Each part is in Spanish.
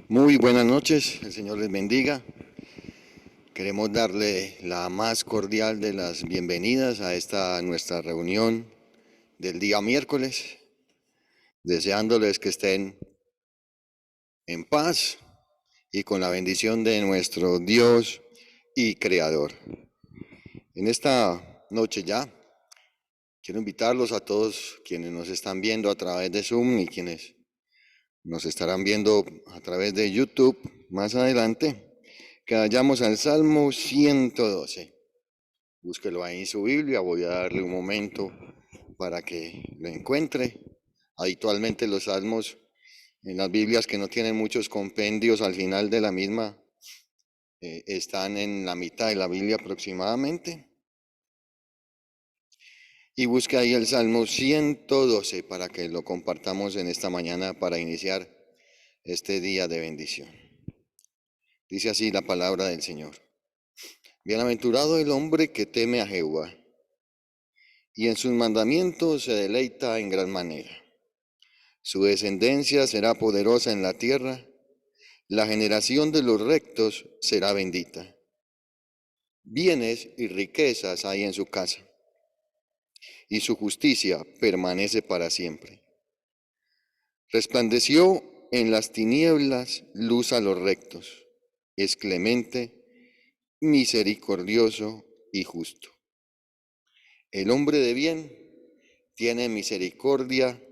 Muy buenas noches, el Señor les bendiga. Queremos darle la más cordial de las bienvenidas a esta nuestra reunión del día miércoles, deseándoles que estén en paz y con la bendición de nuestro Dios y Creador. En esta noche ya quiero invitarlos a todos quienes nos están viendo a través de Zoom y quienes nos estarán viendo a través de YouTube más adelante, que vayamos al Salmo 112. Búsquelo ahí en su Biblia, voy a darle un momento para que lo encuentre. Habitualmente los salmos en las Biblias que no tienen muchos compendios al final de la misma están en la mitad de la Biblia aproximadamente. Y busque ahí el Salmo 112 para que lo compartamos en esta mañana para iniciar este día de bendición. Dice así la palabra del Señor. Bienaventurado el hombre que teme a Jehová y en sus mandamientos se deleita en gran manera. Su descendencia será poderosa en la tierra, la generación de los rectos será bendita. Bienes y riquezas hay en su casa, y su justicia permanece para siempre. Resplandeció en las tinieblas luz a los rectos, es clemente, misericordioso y justo. El hombre de bien tiene misericordia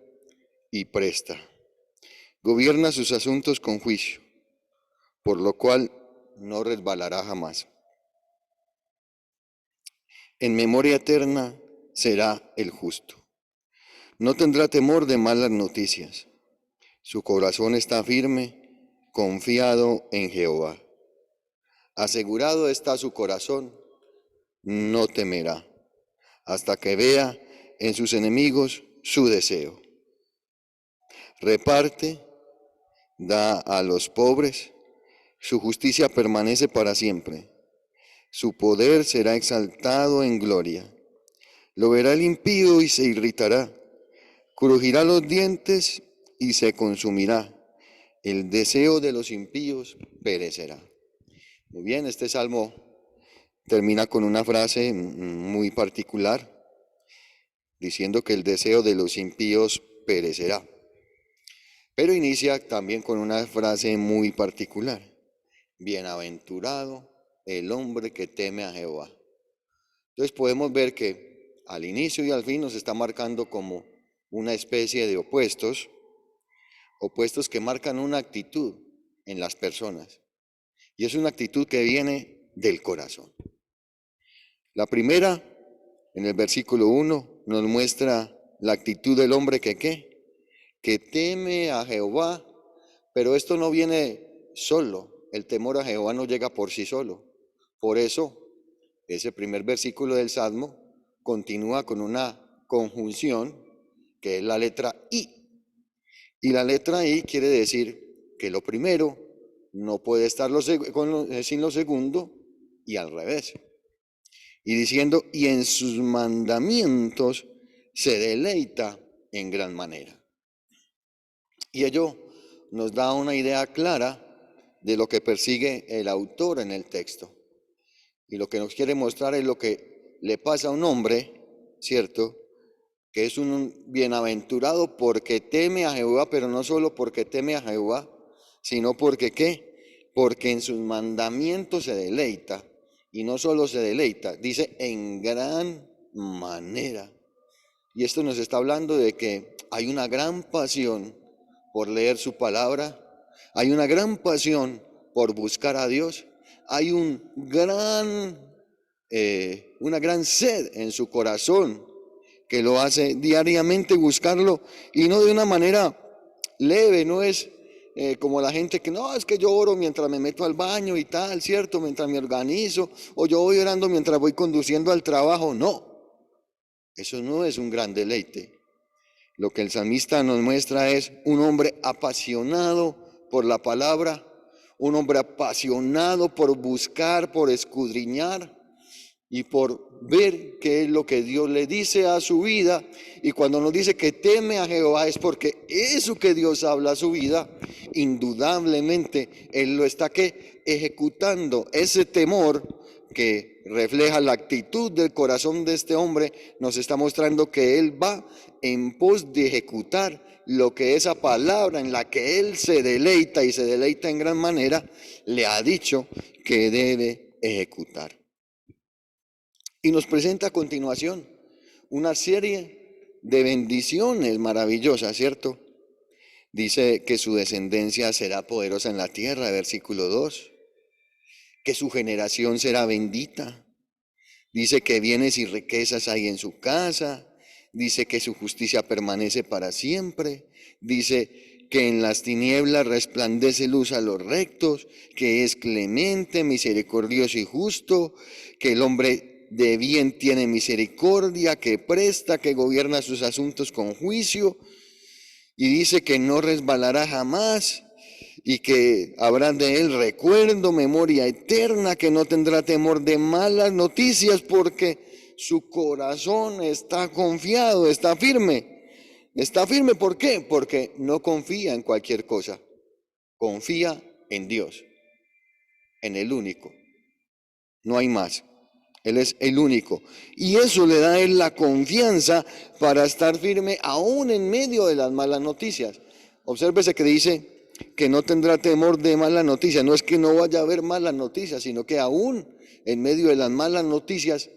y presta. Gobierna sus asuntos con juicio, por lo cual no resbalará jamás. En memoria eterna será el justo. No tendrá temor de malas noticias. Su corazón está firme, confiado en Jehová. Asegurado está su corazón, no temerá, hasta que vea en sus enemigos su deseo. Reparte, da a los pobres, su justicia permanece para siempre. Su poder será exaltado en gloria. Lo verá el impío y se irritará. Crujirá los dientes y se consumirá. El deseo de los impíos perecerá. Muy bien, este salmo termina con una frase muy particular, diciendo que el deseo de los impíos perecerá. Pero inicia también con una frase muy particular. Bienaventurado el hombre que teme a Jehová. Entonces podemos ver que al inicio y al fin nos está marcando como una especie de opuestos que marcan una actitud en las personas. Y es una actitud que viene del corazón. La primera, en el versículo 1, nos muestra la actitud del hombre que teme a Jehová, pero esto no viene solo. El temor a Jehová no llega por sí solo. Por eso, ese primer versículo del Salmo continúa con una conjunción que es la letra I. Y la letra I quiere decir que lo primero no puede estar sin lo segundo y al revés. Y diciendo, y en sus mandamientos se deleita en gran manera. Y ello nos da una idea clara de lo que persigue el autor en el texto. Y lo que nos quiere mostrar es lo que le pasa a un hombre, ¿cierto?, que es un bienaventurado porque teme a Jehová, pero no solo porque teme a Jehová, sino porque ¿qué? Porque en sus mandamientos se deleita, y no solo se deleita, dice en gran manera. Y esto nos está hablando de que hay una gran pasión por leer su palabra, hay una gran pasión por buscar a Dios, hay una gran sed en su corazón que lo hace diariamente buscarlo, y no de una manera leve, no es como la gente que no, es que yo oro mientras me meto al baño y tal, ¿cierto? Mientras me organizo, o yo voy orando mientras voy conduciendo al trabajo. No, eso no es un gran deleite. Lo que el salmista nos muestra es un hombre apasionado por la palabra, un hombre apasionado por buscar, por escudriñar, y por ver qué es lo que Dios le dice a su vida. Y cuando nos dice que teme a Jehová es porque eso que Dios habla a su vida, indudablemente Él lo está ejecutando. Ese temor que refleja la actitud del corazón de este hombre nos está mostrando que Él va en pos de ejecutar lo que esa palabra en la que Él se deleita y se deleita en gran manera, le ha dicho que debe ejecutar. Y nos presenta a continuación una serie de bendiciones maravillosas, ¿cierto? Dice que su descendencia será poderosa en la tierra, versículo 2, que su generación será bendita. Dice que bienes y riquezas hay en su casa. Dice que su justicia permanece para siempre. Dice que en las tinieblas resplandece luz a los rectos, que es clemente, misericordioso y justo, que el hombre de bien tiene misericordia, que presta, que gobierna sus asuntos con juicio. Y dice que no resbalará jamás y que habrá de él recuerdo, memoria eterna, que no tendrá temor de malas noticias porque su corazón está confiado, está firme. Está firme, ¿por qué? Porque no confía en cualquier cosa, confía en Dios, en el único, no hay más. Él es el único. Y eso le da a él la confianza para estar firme aún en medio de las malas noticias. Obsérvese que dice que no tendrá temor de malas noticias. No es que no vaya a haber malas noticias, sino que aún en medio de las malas noticias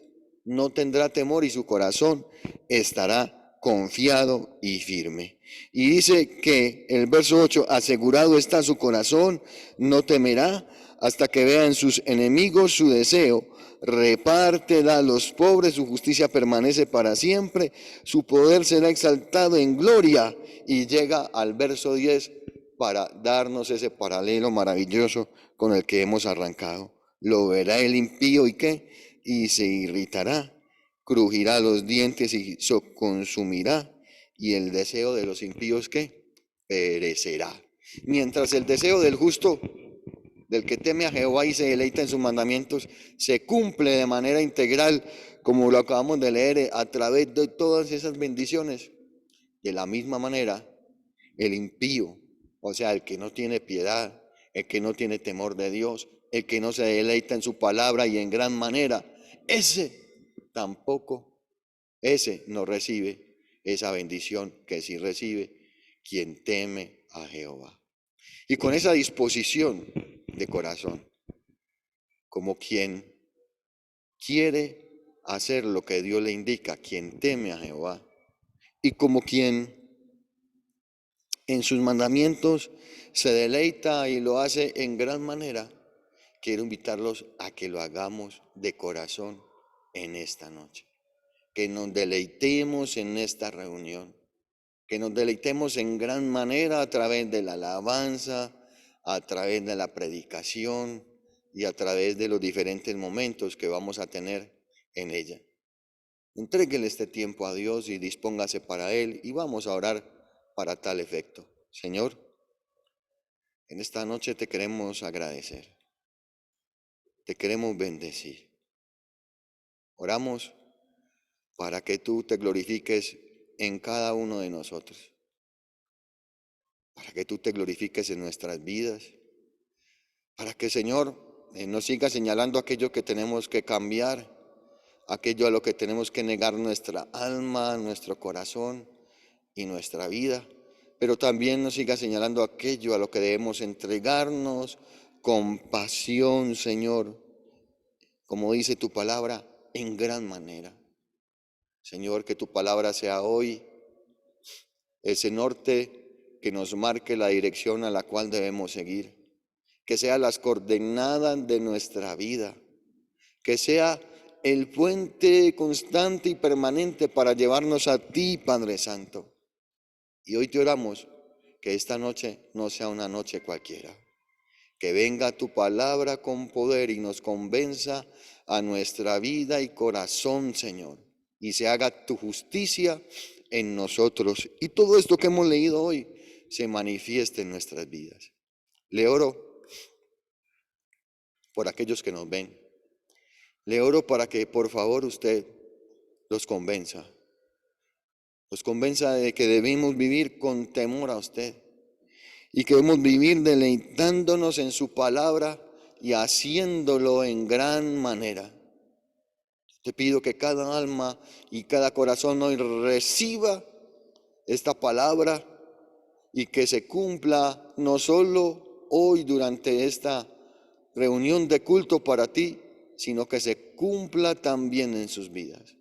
no tendrá temor y su corazón estará confiado y firme. Y dice que el verso 8, asegurado está su corazón, no temerá hasta que vean sus enemigos su deseo. Repártela a los pobres, su justicia permanece para siempre, su poder será exaltado en gloria. Y llega al verso 10 para darnos ese paralelo maravilloso con el que hemos arrancado. Lo verá el impío y qué, y se irritará, crujirá los dientes y se consumirá, y el deseo de los impíos qué, perecerá. Mientras el deseo del justo, del que teme a Jehová y se deleita en sus mandamientos, se cumple de manera integral, como lo acabamos de leer, a través de todas esas bendiciones. De la misma manera, el impío, o sea, el que no tiene piedad, el que no tiene temor de Dios, el que no se deleita en su palabra y en gran manera, ese tampoco, ese no recibe esa bendición que sí recibe quien teme a Jehová. Y con esa disposición de corazón, como quien quiere hacer lo que Dios le indica, quien teme a Jehová, y como quien en sus mandamientos se deleita y lo hace en gran manera, quiero invitarlos a que lo hagamos de corazón en esta noche, que nos deleitemos en esta reunión, que nos deleitemos en gran manera a través de la alabanza, a través de la predicación y a través de los diferentes momentos que vamos a tener en ella. Entréguele este tiempo a Dios y dispóngase para Él y vamos a orar para tal efecto. Señor, en esta noche te queremos agradecer, te queremos bendecir. Oramos para que tú te glorifiques en cada uno de nosotros, para que tú te glorifiques en nuestras vidas, para que, Señor, nos siga señalando aquello que tenemos que cambiar, aquello a lo que tenemos que negar nuestra alma, nuestro corazón y nuestra vida, pero también nos siga señalando aquello a lo que debemos entregarnos con pasión, Señor, como dice tu palabra, en gran manera. Señor, que tu palabra sea hoy ese norte que nos marque la dirección a la cual debemos seguir, que sea las coordenadas de nuestra vida, que sea el puente constante y permanente para llevarnos a ti, Padre Santo. Y hoy te oramos que esta noche no sea una noche cualquiera, que venga tu palabra con poder y nos convenza a nuestra vida y corazón, Señor, y se haga tu justicia en nosotros. Y todo esto que hemos leído hoy se manifieste en nuestras vidas. Le oro por aquellos que nos ven Le oro para que por favor usted los convenza de que debemos vivir con temor a usted y que debemos vivir deleitándonos en su palabra y haciéndolo en gran manera. Te pido que cada alma y cada corazón hoy reciba esta palabra y que se cumpla no solo hoy durante esta reunión de culto para ti, sino que se cumpla también en sus vidas.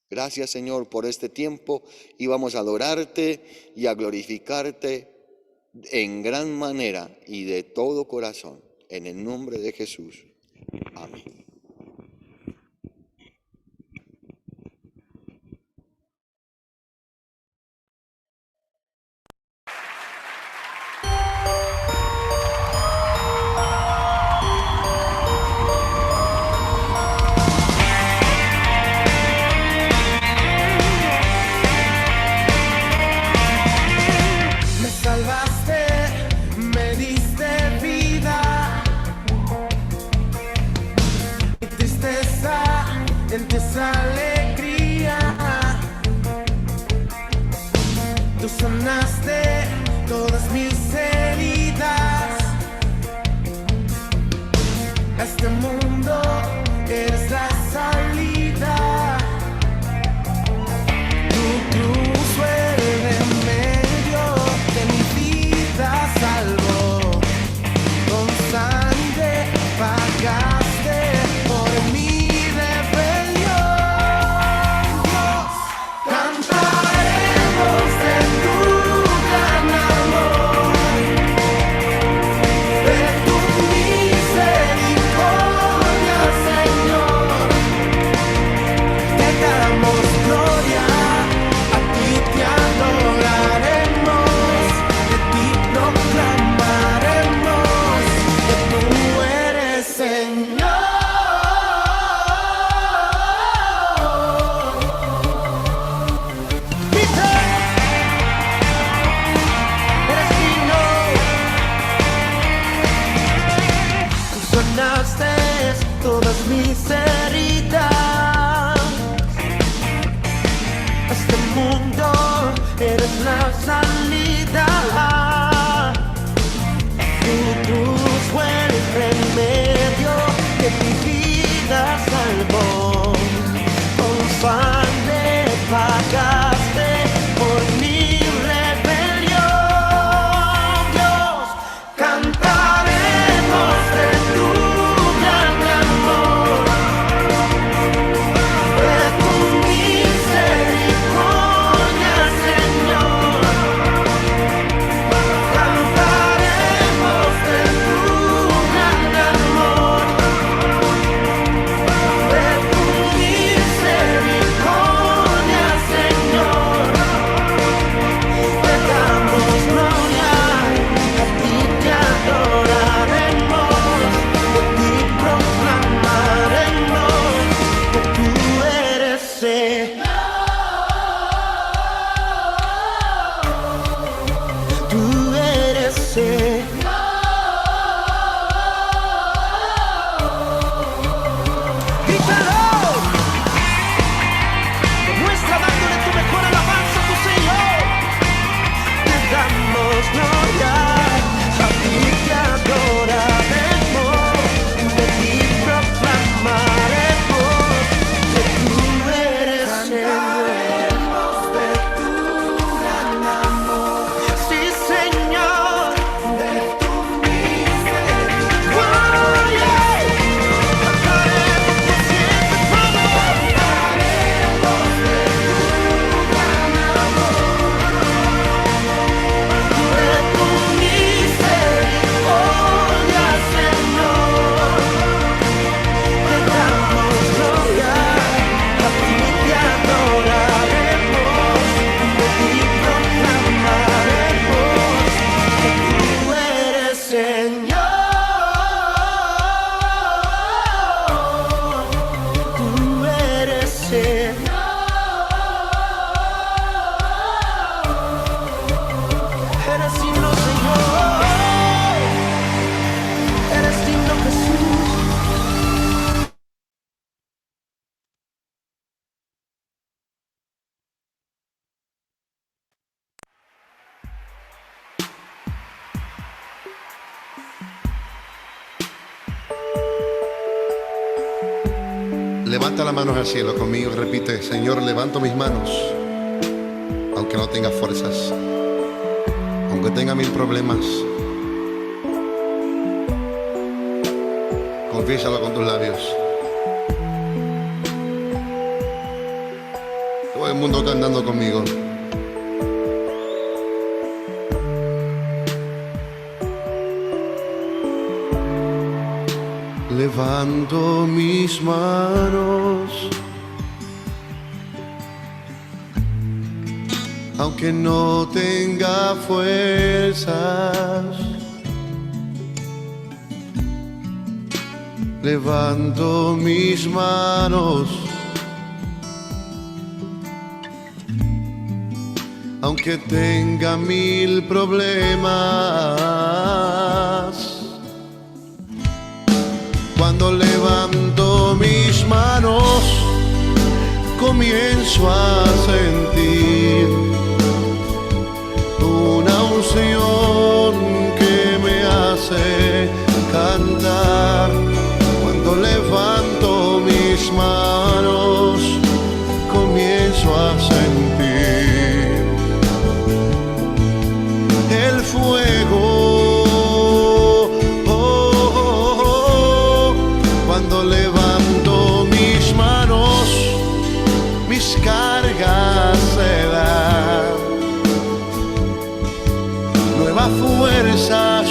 Gracias, Señor, por este tiempo, y vamos a adorarte y a glorificarte en gran manera y de todo corazón, en el nombre de Jesús. Amén. Alegría, tú sanaste todas mis heridas. A este mundo eres la salida. Tu cruz fue el remedio de mi vida, salvó. Con sangre pagaste por mí. Todas mis heridas, a este mundo eres la salida. Tu cruz fue el remedio que mi vida salvó. Con sangre pagaste por mi rebelión. Dios, cantaremos de tu gran amor. Levanta las manos al cielo conmigo y repite: Señor, levanto mis manos, aunque no tenga fuerzas, aunque tenga mil problemas. Confiésalo con tus labios. Todo el mundo cantando conmigo. Levanto mis manos, aunque no tenga fuerzas. Levanto mis manos, aunque tenga mil problemas. Cuando levanto mis manos, comienzo a sentir una unción que me hace cantar. Cuando levanto mis manos, comienzo a sentir el fuego. Cuando levanto mis manos, mis cargas se dan. Nuevas fuerzas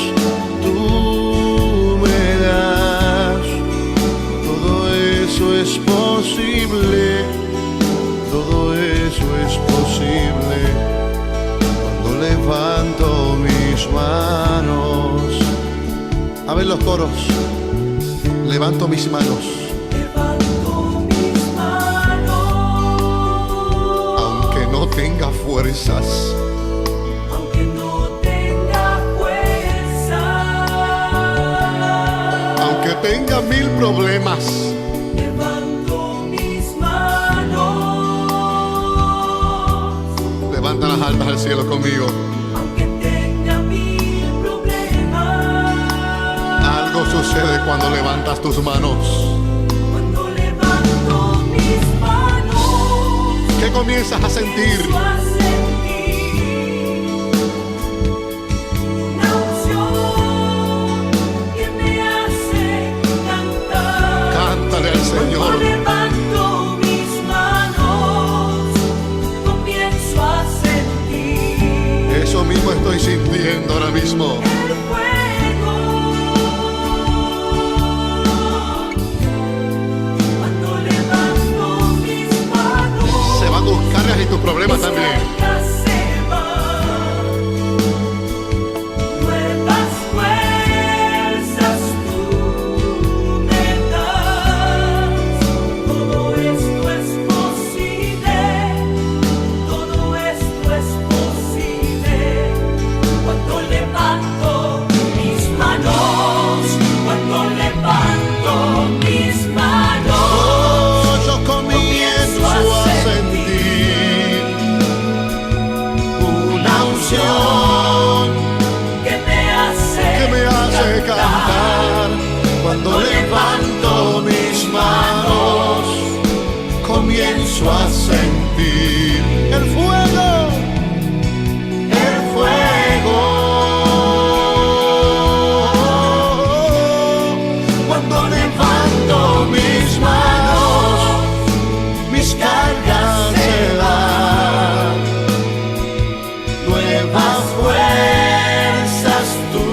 tú me das. Todo eso es posible, todo eso es posible. Cuando levanto mis manos. A ver los coros. Levanto mis manos. Levanto mis manos. Aunque no tenga fuerzas. Aunque no tenga fuerza. Aunque tenga mil problemas. Levanto mis manos. Levanta las almas al cielo conmigo. Aunque tenga mil problemas. Algo sucede cuando levantas tus manos. Cuando levanto mis manos, ¿Qué comienzas a sentir? comienzo a sentir una unción que me hace cantar. Cántale al Cuando Señor. levanto mis manos, comienzo a sentir Eso mismo estoy sintiendo ahora mismo. el fuego. Cuando levanto mis manos, Se van tus cargas y tus problemas mis también. cargas se van. Nuevas fuerzas tú me das. Todo esto es posible, todo esto es posible. Cuando levanto mis manos, cuando levanto mis manos, Oh, yo comienzo a sentir una unción que me hace cantar. Cuando levanto mis manos, comienzo a sentir el fuego, el fuego. Cuando levanto mis manos, mis cargas se dan. Nuevas fuerzas tú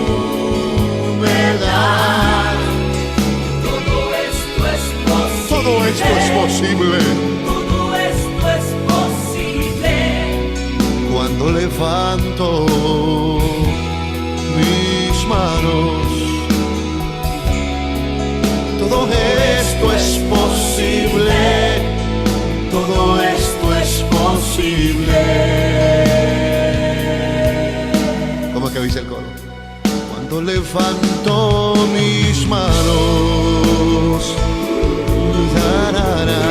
me das. Todo esto es posible. Todo esto es posible Todo esto es posible. cuando levanto mis manos. Todo esto es posible. Todo esto es posible. ¿Cómo es que dice el coro? Cuando levanto mis manos. Tarara.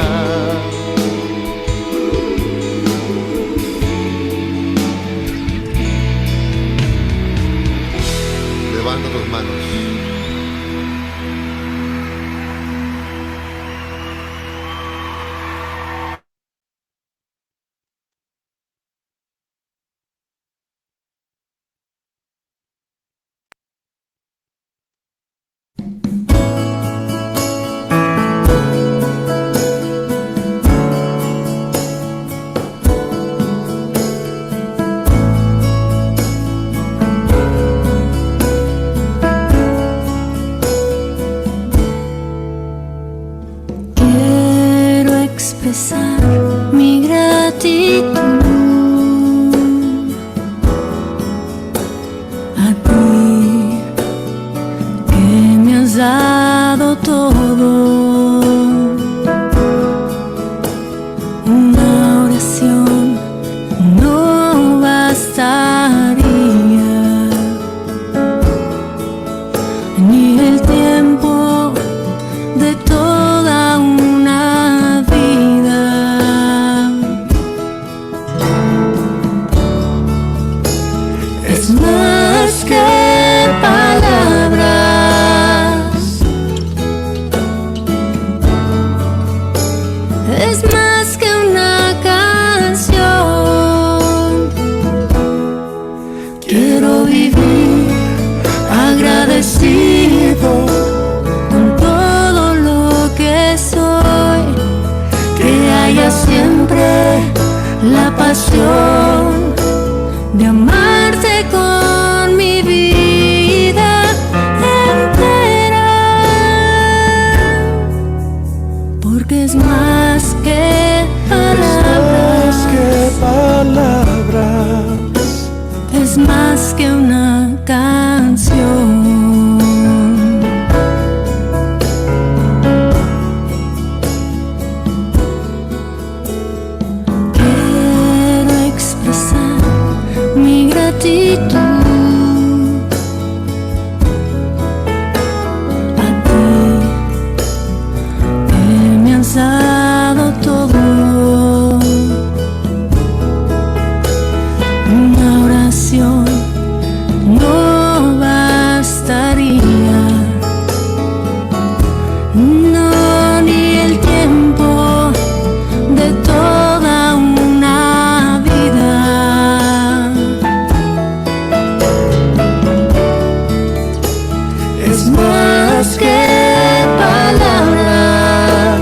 Levanta tus manos. bastaría, ni el tiempo de toda una vida. Es más que palabras, es más que una canción. Quiero vivir agradecido con todo lo que soy, que haya siempre la pasión de amarte con mi vida entera, porque es más que palabras, es más que una canción. Quiero expresar mi gratitud a ti, que me has dado todo. Una oración no bastaría, no, ni el tiempo de toda una vida. Es más que palabras,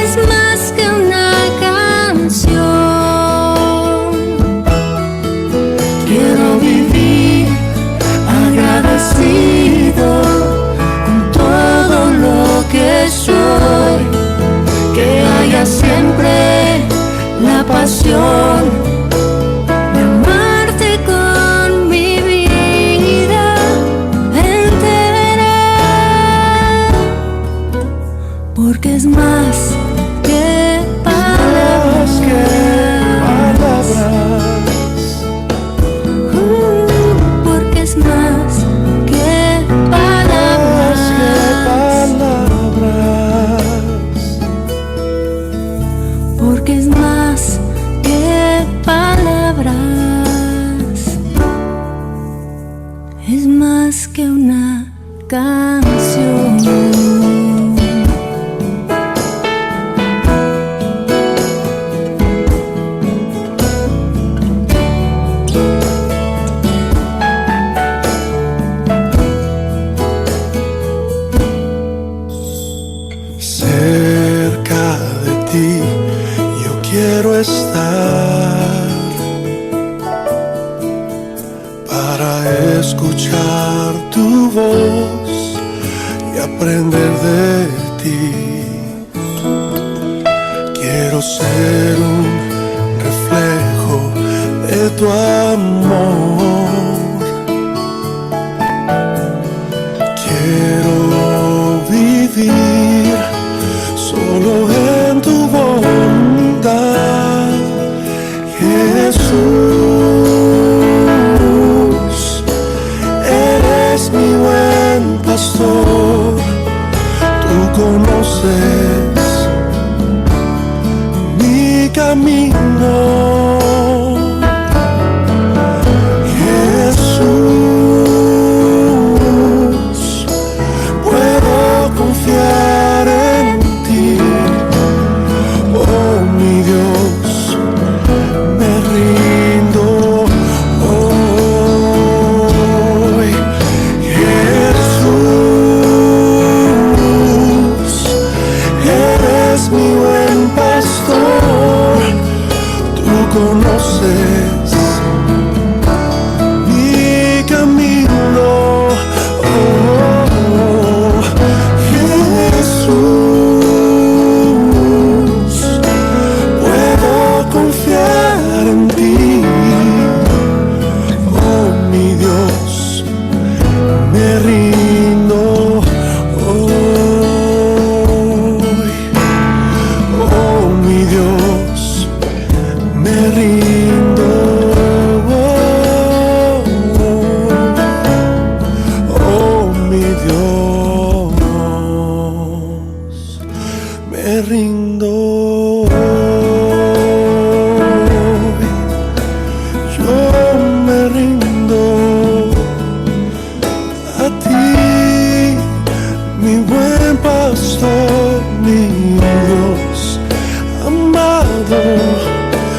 es más que una canción. Quiero vivir agradecido con todo lo que soy, que haya siempre la pasión de amarte con mi vida entera, porque es más que palabras, porque es más que palabras, porque es más que palabras, es más que una canción. Cerca de ti yo quiero estar para escuchar tu voz y aprender de ti. Quiero ser un reflejo de tu amor. Quiero vivir solo en tu bondad, Jesús. Eres mi buen pastor, tú conoces mi camino. Jesús, puedo confiar en ti, oh mi Dios, me rindo hoy. Jesús, eres mi buen pastor,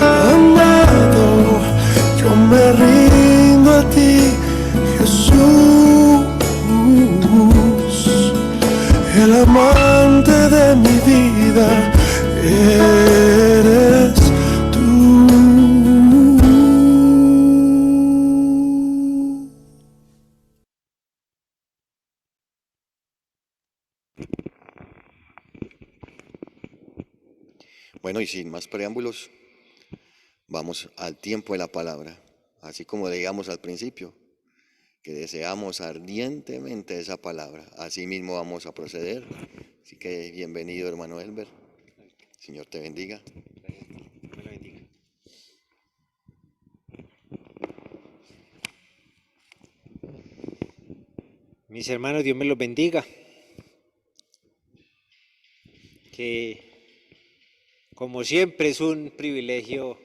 amado, yo me rindo a ti, Jesús, el amante de mi vida eres tú. Bueno, y sin más preámbulos, vamos al tiempo de la palabra. Así como digamos al principio, que deseamos ardientemente esa palabra. Así mismo vamos a proceder. Así que bienvenido, hermano Elber. Señor te bendiga. Dios me lo bendiga. Mis hermanos, Dios me los bendiga. Que como siempre es un privilegio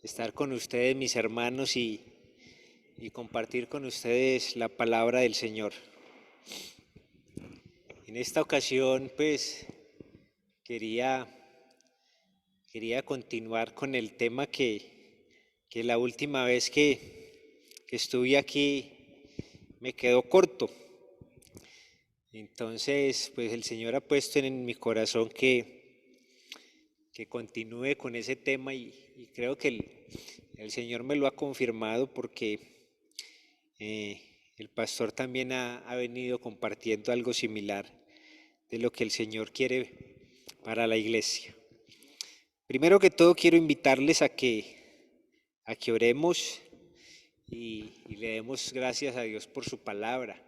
estar con ustedes, mis hermanos, y compartir con ustedes la palabra del Señor. En esta ocasión, pues, quería continuar con el tema que la última vez que estuve aquí me quedó corto. Entonces, pues el Señor ha puesto en mi corazón que continúe con ese tema y creo que el Señor me lo ha confirmado porque el pastor también ha venido compartiendo algo similar de lo que el Señor quiere para la iglesia. Primero que todo quiero invitarles a que oremos y le demos gracias a Dios por su palabra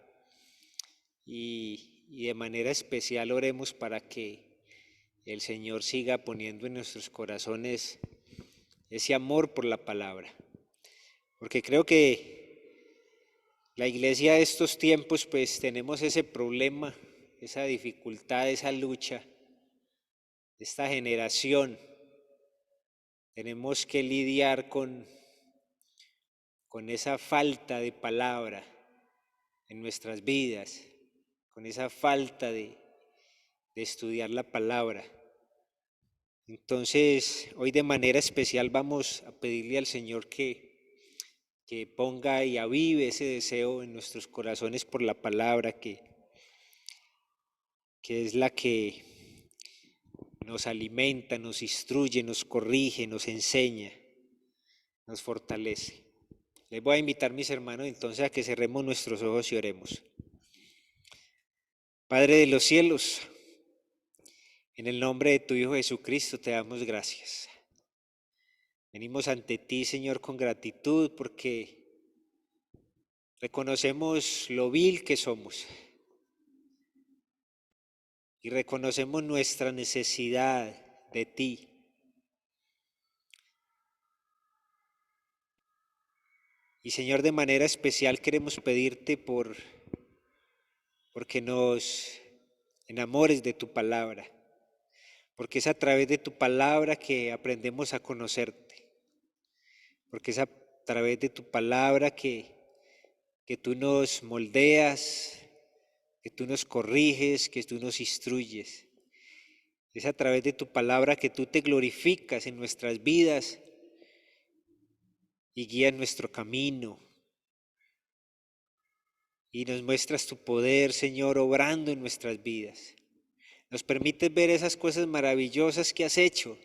y de manera especial oremos para que el Señor siga poniendo en nuestros corazones ese amor por la palabra, porque creo que la iglesia de estos tiempos pues tenemos ese problema, esa dificultad, esa lucha, esta generación. Tenemos que lidiar con esa falta de palabra en nuestras vidas, con esa falta de estudiar la palabra. Entonces, hoy de manera especial vamos a pedirle al Señor que ponga y avive ese deseo en nuestros corazones por la palabra, que es la que nos alimenta, nos instruye, nos corrige, nos enseña, nos fortalece. Les voy a invitar, mis hermanos, entonces a que cerremos nuestros ojos y oremos. Padre de los cielos, en el nombre de tu Hijo Jesucristo te damos gracias. Venimos ante ti, Señor, con gratitud porque reconocemos lo vil que somos y reconocemos nuestra necesidad de ti. Y Señor, de manera especial queremos pedirte porque nos enamores de tu palabra, porque es a través de tu palabra que aprendemos a conocerte, porque es a través de tu palabra que tú nos moldeas, que tú nos corriges, que tú nos instruyes. Es a través de tu palabra que tú te glorificas en nuestras vidas y guías nuestro camino. Y nos muestras tu poder, Señor, obrando en nuestras vidas. Nos permites ver esas cosas maravillosas que has hecho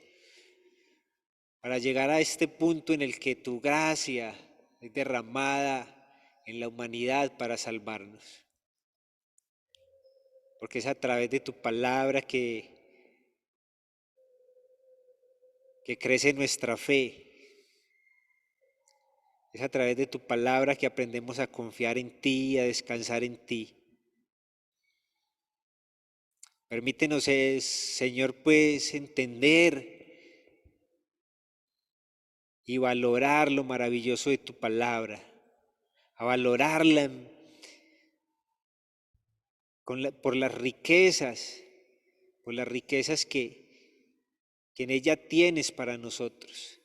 para llegar a este punto en el que tu gracia es derramada en la humanidad para salvarnos. Porque es a través de tu palabra que crece nuestra fe. Es a través de tu palabra que aprendemos a confiar en ti, a descansar en ti. Permítenos, Señor, pues entender y valorar lo maravilloso de tu palabra, a valorarla por las riquezas que en ella tienes para nosotros.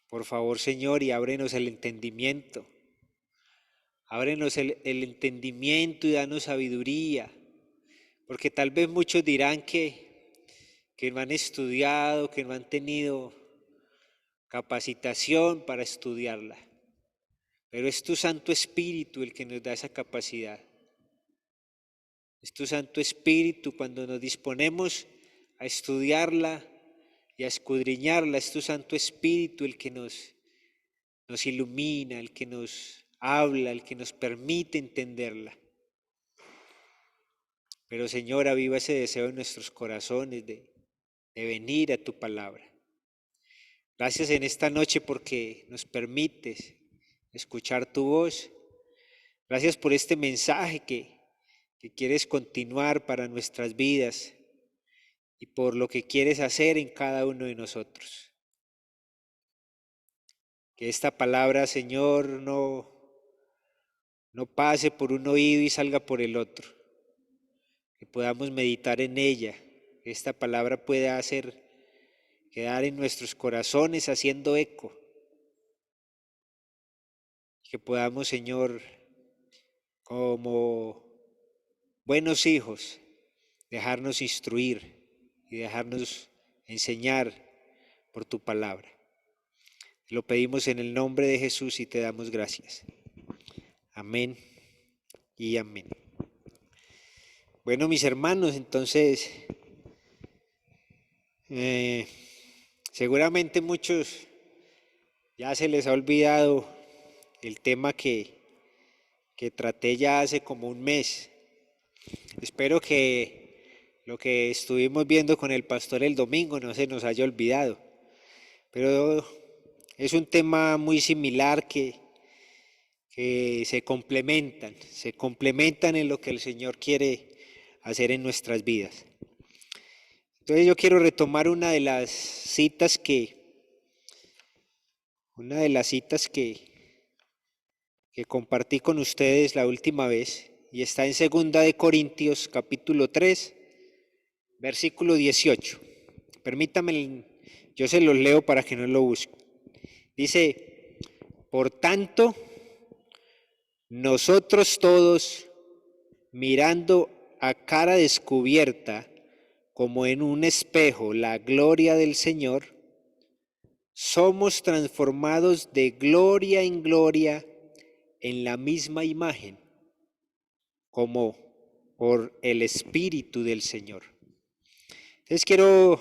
Por favor, Señor, y ábrenos el entendimiento. Ábrenos el entendimiento y danos sabiduría. Porque tal vez muchos dirán que que no han estudiado, que no han tenido capacitación para estudiarla. Pero es tu Santo Espíritu el que nos da esa capacidad. Es tu Santo Espíritu cuando nos disponemos a estudiarla y a escudriñarla. Es tu Santo Espíritu el que nos ilumina, el que nos habla, el que nos permite entenderla. Pero Señor, aviva ese deseo en nuestros corazones de venir a tu palabra. Gracias en esta noche porque nos permites escuchar tu voz. Gracias por este mensaje que quieres continuar para nuestras vidas y por lo que quieres hacer en cada uno de nosotros. Que esta palabra, Señor, no pase por un oído y salga por el otro. Que podamos meditar en ella, que esta palabra pueda quedar en nuestros corazones haciendo eco. Que podamos, Señor, como buenos hijos, dejarnos instruir y dejarnos enseñar por tu palabra. Te lo pedimos en el nombre de Jesús y te damos gracias. Amén y amén. Bueno, mis hermanos, entonces, seguramente muchos ya se les ha olvidado el tema que traté ya hace como un mes. Espero que lo que estuvimos viendo con el pastor el domingo no se nos haya olvidado, pero es un tema muy similar que se complementan en lo que el Señor quiere hacer en nuestras vidas. Entonces yo quiero retomar una de las citas que compartí con ustedes la última vez, y está en 2 de Corintios capítulo 3, versículo 18. Permítame, yo se los leo para que no lo busquen. Dice: por tanto, nosotros todos, mirando a cara descubierta, como en un espejo, la gloria del Señor, somos transformados de gloria en gloria en la misma imagen, como por el Espíritu del Señor. Entonces quiero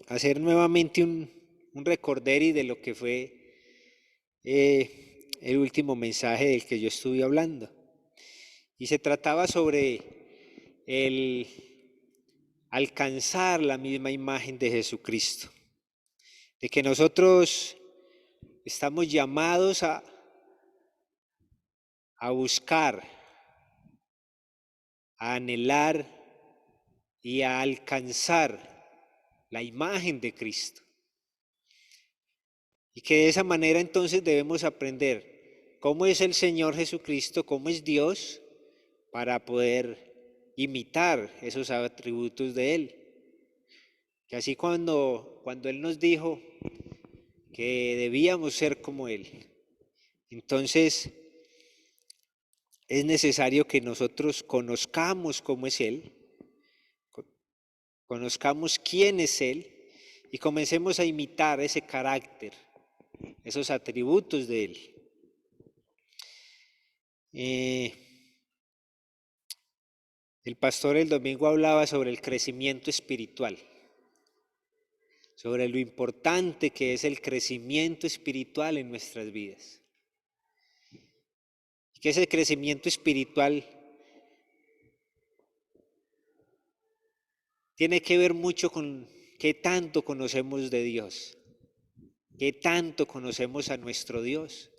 hacer nuevamente un recorderis de lo que fue el último mensaje del que yo estuve hablando. Y se trataba sobre el alcanzar la misma imagen de Jesucristo, de que nosotros estamos llamados a buscar, a anhelar y a alcanzar la imagen de Cristo. Y que de esa manera entonces debemos aprender cómo es el Señor Jesucristo, cómo es Dios, para poder imitar esos atributos de Él. Que así cuando Él nos dijo que debíamos ser como Él, entonces es necesario que nosotros conozcamos cómo es Él, conozcamos quién es Él y comencemos a imitar ese carácter, esos atributos de Él. El pastor el domingo hablaba sobre el crecimiento espiritual, sobre lo importante que es el crecimiento espiritual en nuestras vidas. Y que ese crecimiento espiritual tiene que ver mucho con qué tanto conocemos de Dios, qué tanto conocemos a nuestro Dios.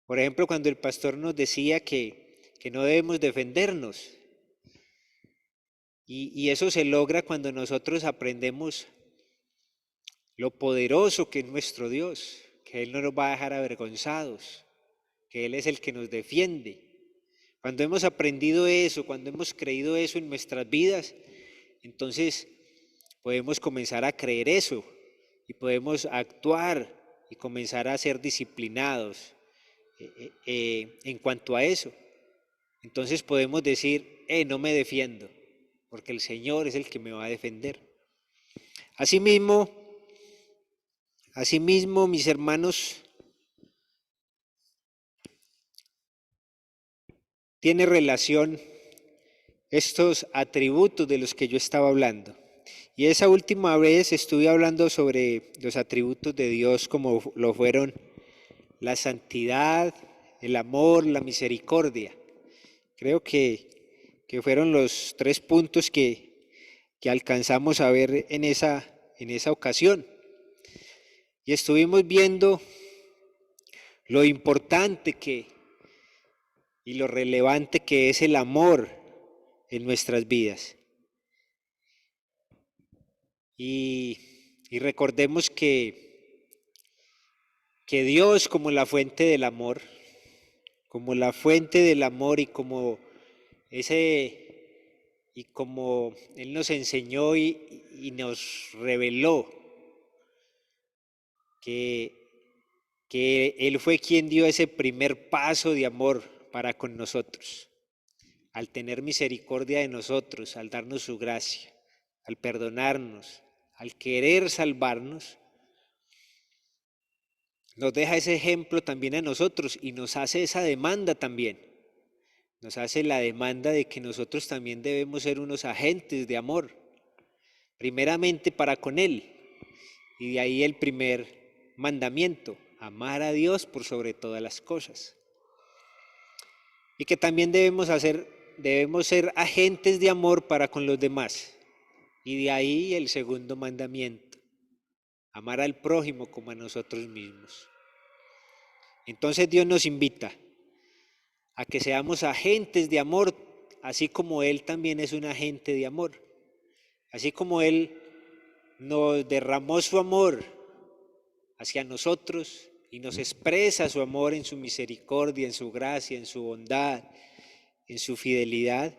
Por ejemplo, cuando el pastor nos decía que no debemos defendernos, y eso se logra cuando nosotros aprendemos lo poderoso que es nuestro Dios, que Él no nos va a dejar avergonzados, que Él es el que nos defiende. Cuando hemos aprendido eso, cuando hemos creído eso en nuestras vidas, entonces podemos comenzar a creer eso y podemos actuar y comenzar a ser disciplinados en cuanto a eso. Entonces podemos decir, no me defiendo, porque el Señor es el que me va a defender. Asimismo, mis hermanos, tiene relación estos atributos de los que yo estaba hablando. Y esa última vez estuve hablando sobre los atributos de Dios como lo fueron la santidad, el amor, la misericordia. Creo que fueron los 3 puntos que alcanzamos a ver en esa ocasión. Y estuvimos viendo lo importante y lo relevante que es el amor en nuestras vidas. Y recordemos que Dios, como la fuente del amor, y como Él nos enseñó y nos reveló que Él fue quien dio ese primer paso de amor para con nosotros, al tener misericordia de nosotros, al darnos su gracia, al perdonarnos, al querer salvarnos, nos deja ese ejemplo también a nosotros y nos hace esa demanda también. Nos hace la demanda de que nosotros también debemos ser unos agentes de amor, primeramente para con Él. Y de ahí el primer mandamiento, amar a Dios por sobre todas las cosas. Y que también debemos ser agentes de amor para con los demás. Y de ahí el segundo mandamiento, amar al prójimo como a nosotros mismos. Entonces Dios nos invita a que seamos agentes de amor, así como Él también es un agente de amor. Así como Él nos derramó su amor hacia nosotros y nos expresa su amor en su misericordia, en su gracia, en su bondad, en su fidelidad,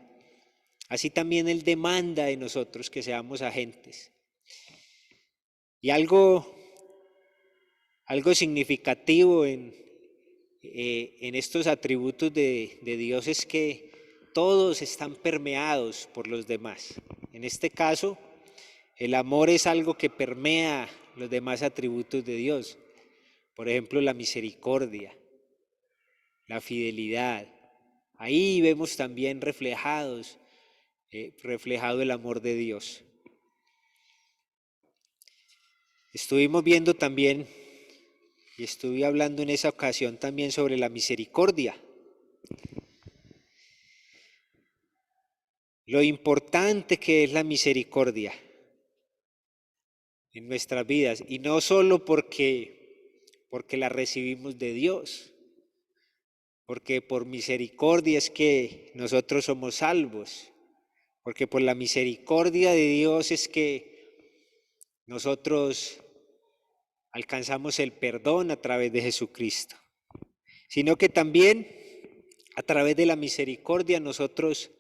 así también Él demanda de nosotros que seamos agentes. Y algo significativo en estos atributos de Dios es que todos están permeados por los demás. En este caso, el amor es algo que permea los demás atributos de Dios. Por ejemplo, la misericordia, la fidelidad. Ahí vemos también reflejado el amor de Dios. Estuvimos viendo también, y estuve hablando en esa ocasión también sobre la misericordia. Lo importante que es la misericordia en nuestras vidas, y no solo porque la recibimos de Dios, porque por misericordia es que nosotros somos salvos, porque por la misericordia de Dios es que nosotros alcanzamos el perdón a través de Jesucristo, sino que también a través de la misericordia nosotros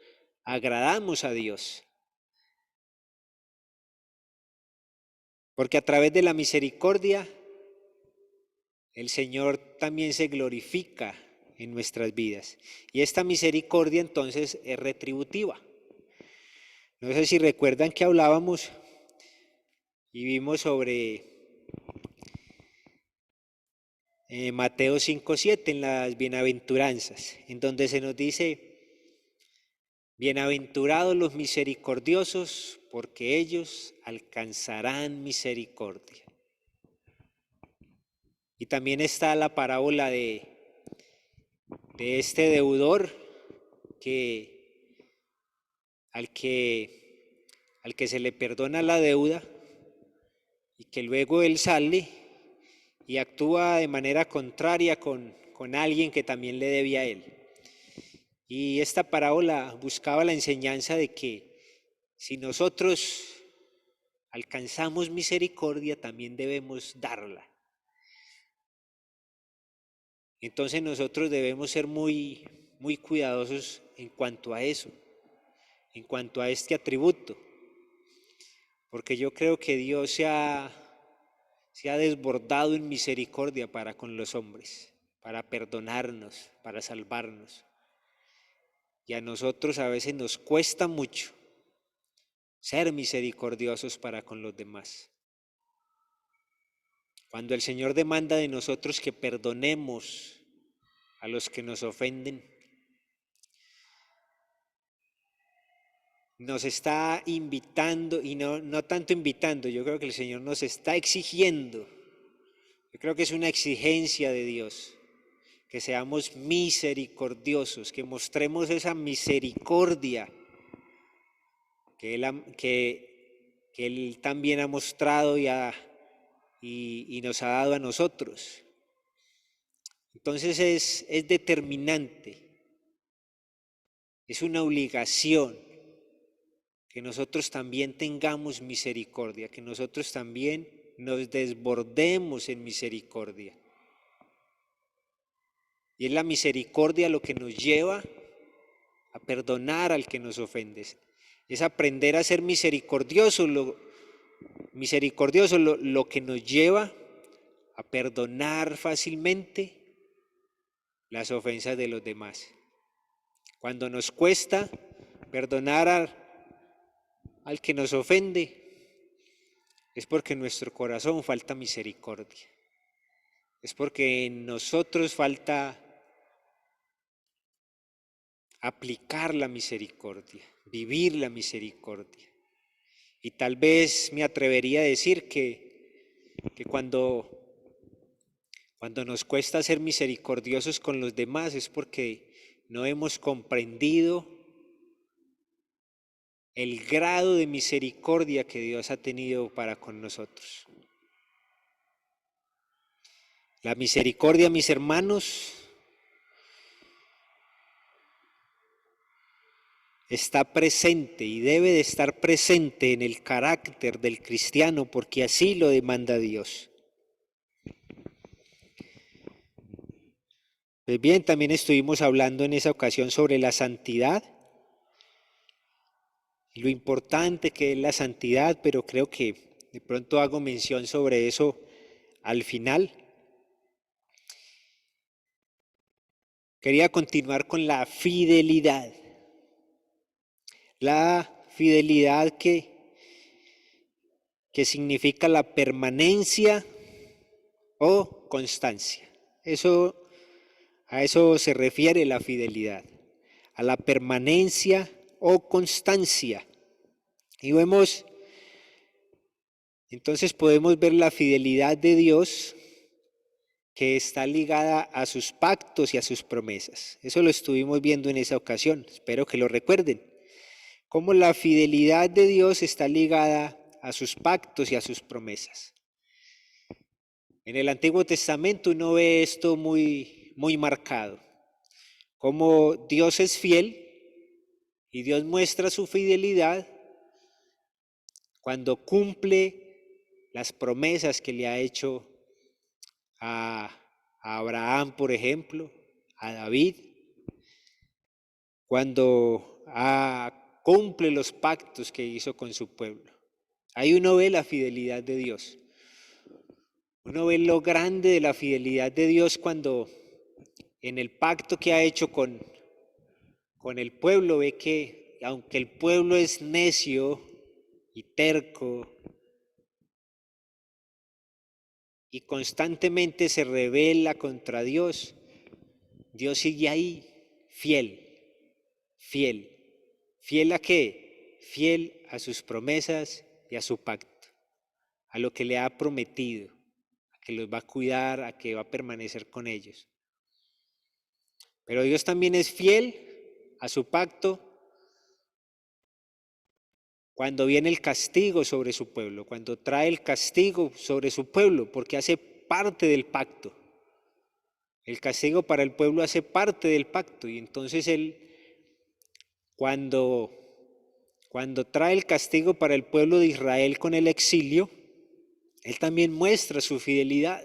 agradamos a Dios. Porque a través de la misericordia el Señor también se glorifica en nuestras vidas. Y esta misericordia entonces es retributiva. No sé si recuerdan que hablábamos y vimos sobre Mateo 5:7 en las bienaventuranzas, en donde se nos dice: bienaventurados los misericordiosos, porque ellos alcanzarán misericordia. Y también está la parábola de este deudor al que se le perdona la deuda y que luego él sale y actúa de manera contraria con alguien que también le debía a él. Y esta parábola buscaba la enseñanza de que si nosotros alcanzamos misericordia, también debemos darla. Entonces nosotros debemos ser muy, muy cuidadosos en cuanto a eso, en cuanto a este atributo, porque yo creo que Dios se ha desbordado en misericordia para con los hombres, para perdonarnos, para salvarnos. Y a nosotros a veces nos cuesta mucho ser misericordiosos para con los demás. Cuando el Señor demanda de nosotros que perdonemos a los que nos ofenden, nos está invitando, y no tanto invitando, yo creo que el Señor nos está exigiendo. Yo creo que es una exigencia de Dios, que seamos misericordiosos, que mostremos esa misericordia que Él también ha mostrado y nos ha dado a nosotros. Entonces es determinante, es una obligación que nosotros también tengamos misericordia, que nosotros también nos desbordemos en misericordia. Y es la misericordia lo que nos lleva a perdonar al que nos ofende. Es aprender a ser misericordioso, lo que nos lleva a perdonar fácilmente las ofensas de los demás. Cuando nos cuesta perdonar al que nos ofende, es porque en nuestro corazón falta misericordia. Es porque en nosotros falta aplicar la misericordia, vivir la misericordia. Y tal vez me atrevería a decir que cuando nos cuesta ser misericordiosos con los demás es porque no hemos comprendido el grado de misericordia que Dios ha tenido para con nosotros. La misericordia, mis hermanos, está presente y debe de estar presente en el carácter del cristiano porque así lo demanda Dios. Pues bien, también estuvimos hablando en esa ocasión sobre la santidad, lo importante que es la santidad, pero creo que de pronto hago mención sobre eso al final. Quería continuar con la fidelidad. La fidelidad que significa la permanencia o constancia. A eso se refiere la fidelidad, a la permanencia o constancia. Y entonces podemos ver la fidelidad de Dios que está ligada a sus pactos y a sus promesas. Eso lo estuvimos viendo en esa ocasión, espero que lo recuerden. Cómo la fidelidad de Dios está ligada a sus pactos y a sus promesas. En el Antiguo Testamento uno ve esto muy, muy marcado. Cómo Dios es fiel y Dios muestra su fidelidad cuando cumple las promesas que le ha hecho a Abraham, por ejemplo, a David, cuando cumple los pactos que hizo con su pueblo. Ahí uno ve la fidelidad de Dios. Uno ve lo grande de la fidelidad de Dios cuando en el pacto que ha hecho con el pueblo ve que aunque el pueblo es necio y terco y constantemente se rebela contra Dios, Dios sigue ahí fiel. ¿Fiel a qué? Fiel a sus promesas y a su pacto, a lo que le ha prometido, a que los va a cuidar, a que va a permanecer con ellos. Pero Dios también es fiel a su pacto cuando viene el castigo sobre su pueblo, cuando trae el castigo sobre su pueblo, porque hace parte del pacto. El castigo para el pueblo hace parte del pacto y entonces Él, cuando trae el castigo para el pueblo de Israel con el exilio, Él también muestra su fidelidad,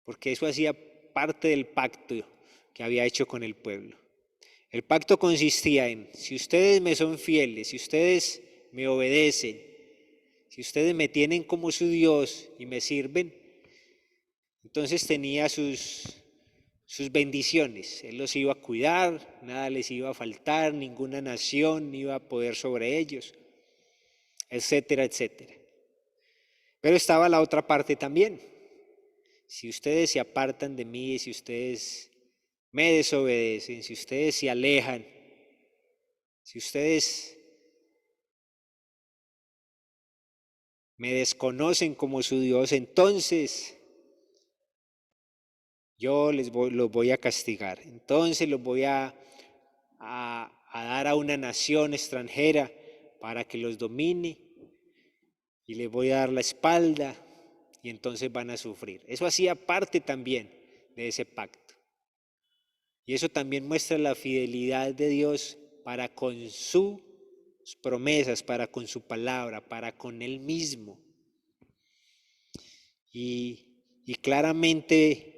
porque eso hacía parte del pacto que había hecho con el pueblo. El pacto consistía en, si ustedes me son fieles, si ustedes me obedecen, si ustedes me tienen como su Dios y me sirven, entonces tenía sus sus bendiciones. Él los iba a cuidar, nada les iba a faltar, ninguna nación iba a poder sobre ellos, etcétera, etcétera. Pero estaba la otra parte también. Si ustedes se apartan de mí, si ustedes me desobedecen, si ustedes se alejan, si ustedes me desconocen como su Dios, entonces yo los voy a castigar. Entonces los voy a dar a una nación extranjera para que los domine y les voy a dar la espalda y entonces van a sufrir. Eso hacía parte también de ese pacto. Y eso también muestra la fidelidad de Dios para con sus promesas, para con su palabra, para con Él mismo. Y claramente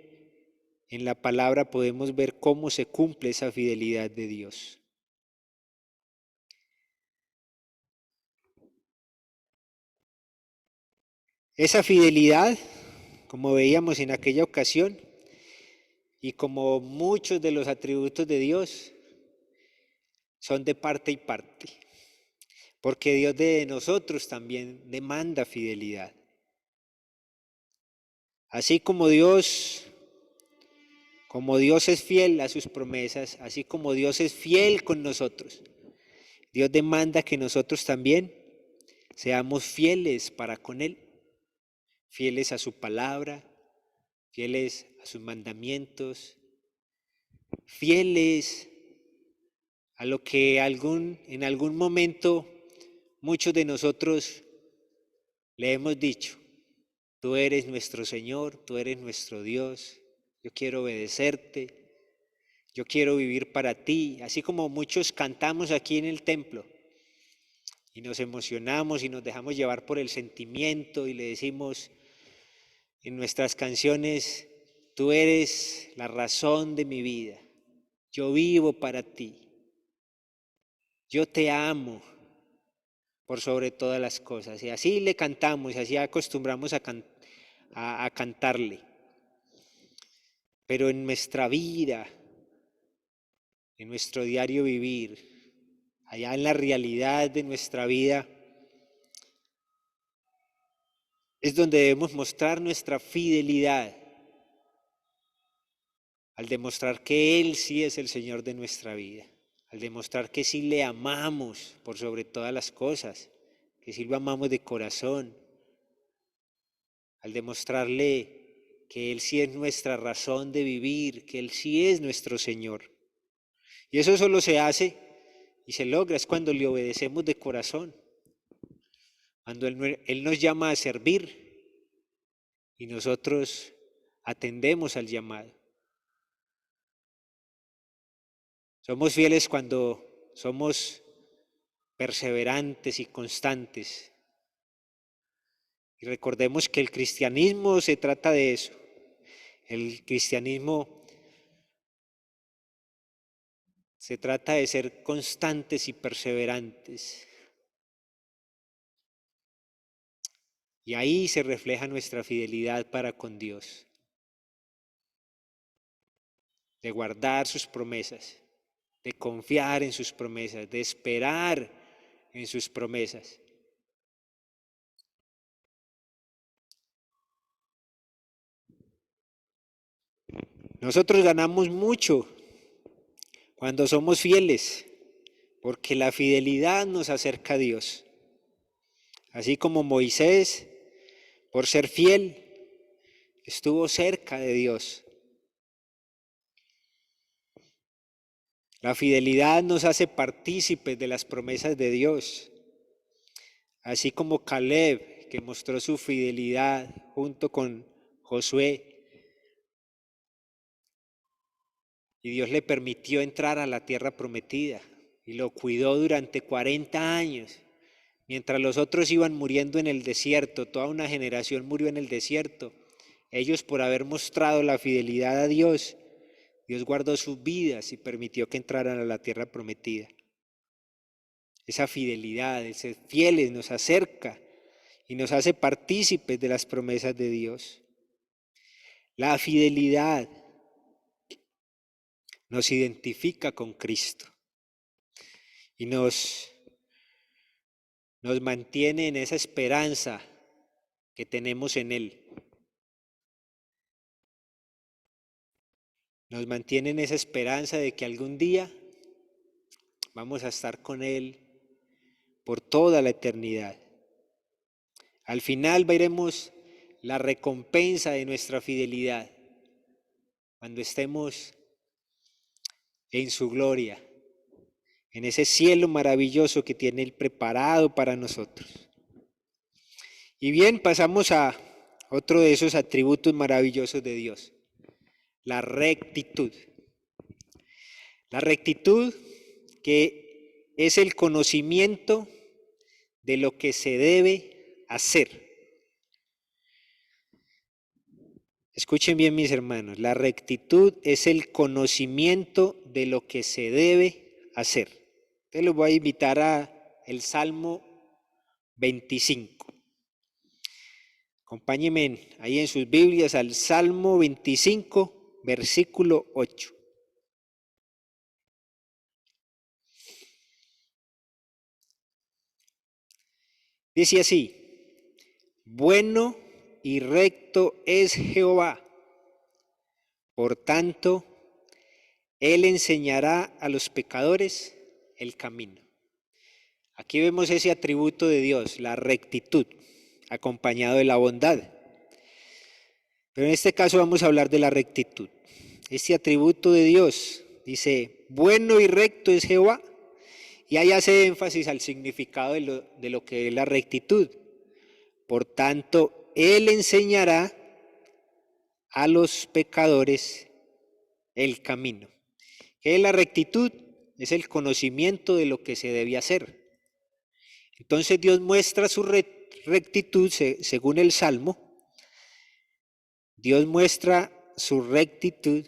en la palabra podemos ver cómo se cumple esa fidelidad de Dios. Esa fidelidad, como veíamos en aquella ocasión, y como muchos de los atributos de Dios, son de parte y parte, porque Dios de nosotros también demanda fidelidad. Así como Dios es fiel a sus promesas, así como Dios es fiel con nosotros, Dios demanda que nosotros también seamos fieles para con Él, fieles a su palabra, fieles a sus mandamientos, fieles a lo que en algún momento muchos de nosotros le hemos dicho: tú eres nuestro Señor, tú eres nuestro Dios, yo quiero obedecerte, yo quiero vivir para ti. Así como muchos cantamos aquí en el templo y nos emocionamos y nos dejamos llevar por el sentimiento y le decimos en nuestras canciones: tú eres la razón de mi vida, yo vivo para ti, yo te amo por sobre todas las cosas. Y así le cantamos y así acostumbramos a cantarle. Pero en nuestra vida, en nuestro diario vivir, allá en la realidad de nuestra vida, es donde debemos mostrar nuestra fidelidad, al demostrar que Él sí es el Señor de nuestra vida, al demostrar que sí le amamos por sobre todas las cosas, que sí lo amamos de corazón, al demostrarle que Él sí es nuestra razón de vivir, que Él sí es nuestro Señor. Y eso solo se hace y se logra es cuando le obedecemos de corazón, cuando Él nos llama a servir y nosotros atendemos al llamado. Somos fieles cuando somos perseverantes y constantes. Y recordemos que el cristianismo se trata de eso. El cristianismo se trata de ser constantes y perseverantes. Y ahí se refleja nuestra fidelidad para con Dios. De guardar sus promesas, de confiar en sus promesas, de esperar en sus promesas. Nosotros ganamos mucho cuando somos fieles, porque la fidelidad nos acerca a Dios. Así como Moisés, por ser fiel, estuvo cerca de Dios. La fidelidad nos hace partícipes de las promesas de Dios. Así como Caleb, que mostró su fidelidad junto con Josué, y Dios le permitió entrar a la tierra prometida y lo cuidó durante 40 años. Mientras los otros iban muriendo en el desierto, toda una generación murió en el desierto. Ellos, por haber mostrado la fidelidad a Dios, Dios guardó sus vidas y permitió que entraran a la tierra prometida. Esa fidelidad, el ser fieles, nos acerca y nos hace partícipes de las promesas de Dios. La fidelidad nos identifica con Cristo y nos mantiene en esa esperanza que tenemos en Él. Nos mantiene en esa esperanza de que algún día vamos a estar con Él por toda la eternidad. Al final veremos la recompensa de nuestra fidelidad cuando estemos en su gloria, en ese cielo maravilloso que tiene Él preparado para nosotros. Y bien, pasamos a otro de esos atributos maravillosos de Dios, la rectitud. La rectitud, que es el conocimiento de lo que se debe hacer. Escuchen bien, mis hermanos, la rectitud es el conocimiento de lo que se debe hacer. Entonces los voy a invitar a el Salmo 25. Acompáñenme ahí en sus Biblias al Salmo 25, versículo 8. Dice así: bueno y recto es Jehová, por tanto, Él enseñará a los pecadores el camino. Aquí vemos ese atributo de Dios, la rectitud, acompañado de la bondad. Pero en este caso vamos a hablar de la rectitud. Este atributo de Dios dice, bueno y recto es Jehová, y ahí hace énfasis al significado de lo que es la rectitud. Por tanto, Él enseñará a los pecadores el camino. ¿Qué es la rectitud? Es el conocimiento de lo que se debe hacer. Entonces Dios muestra su rectitud, según el Salmo. Dios muestra su rectitud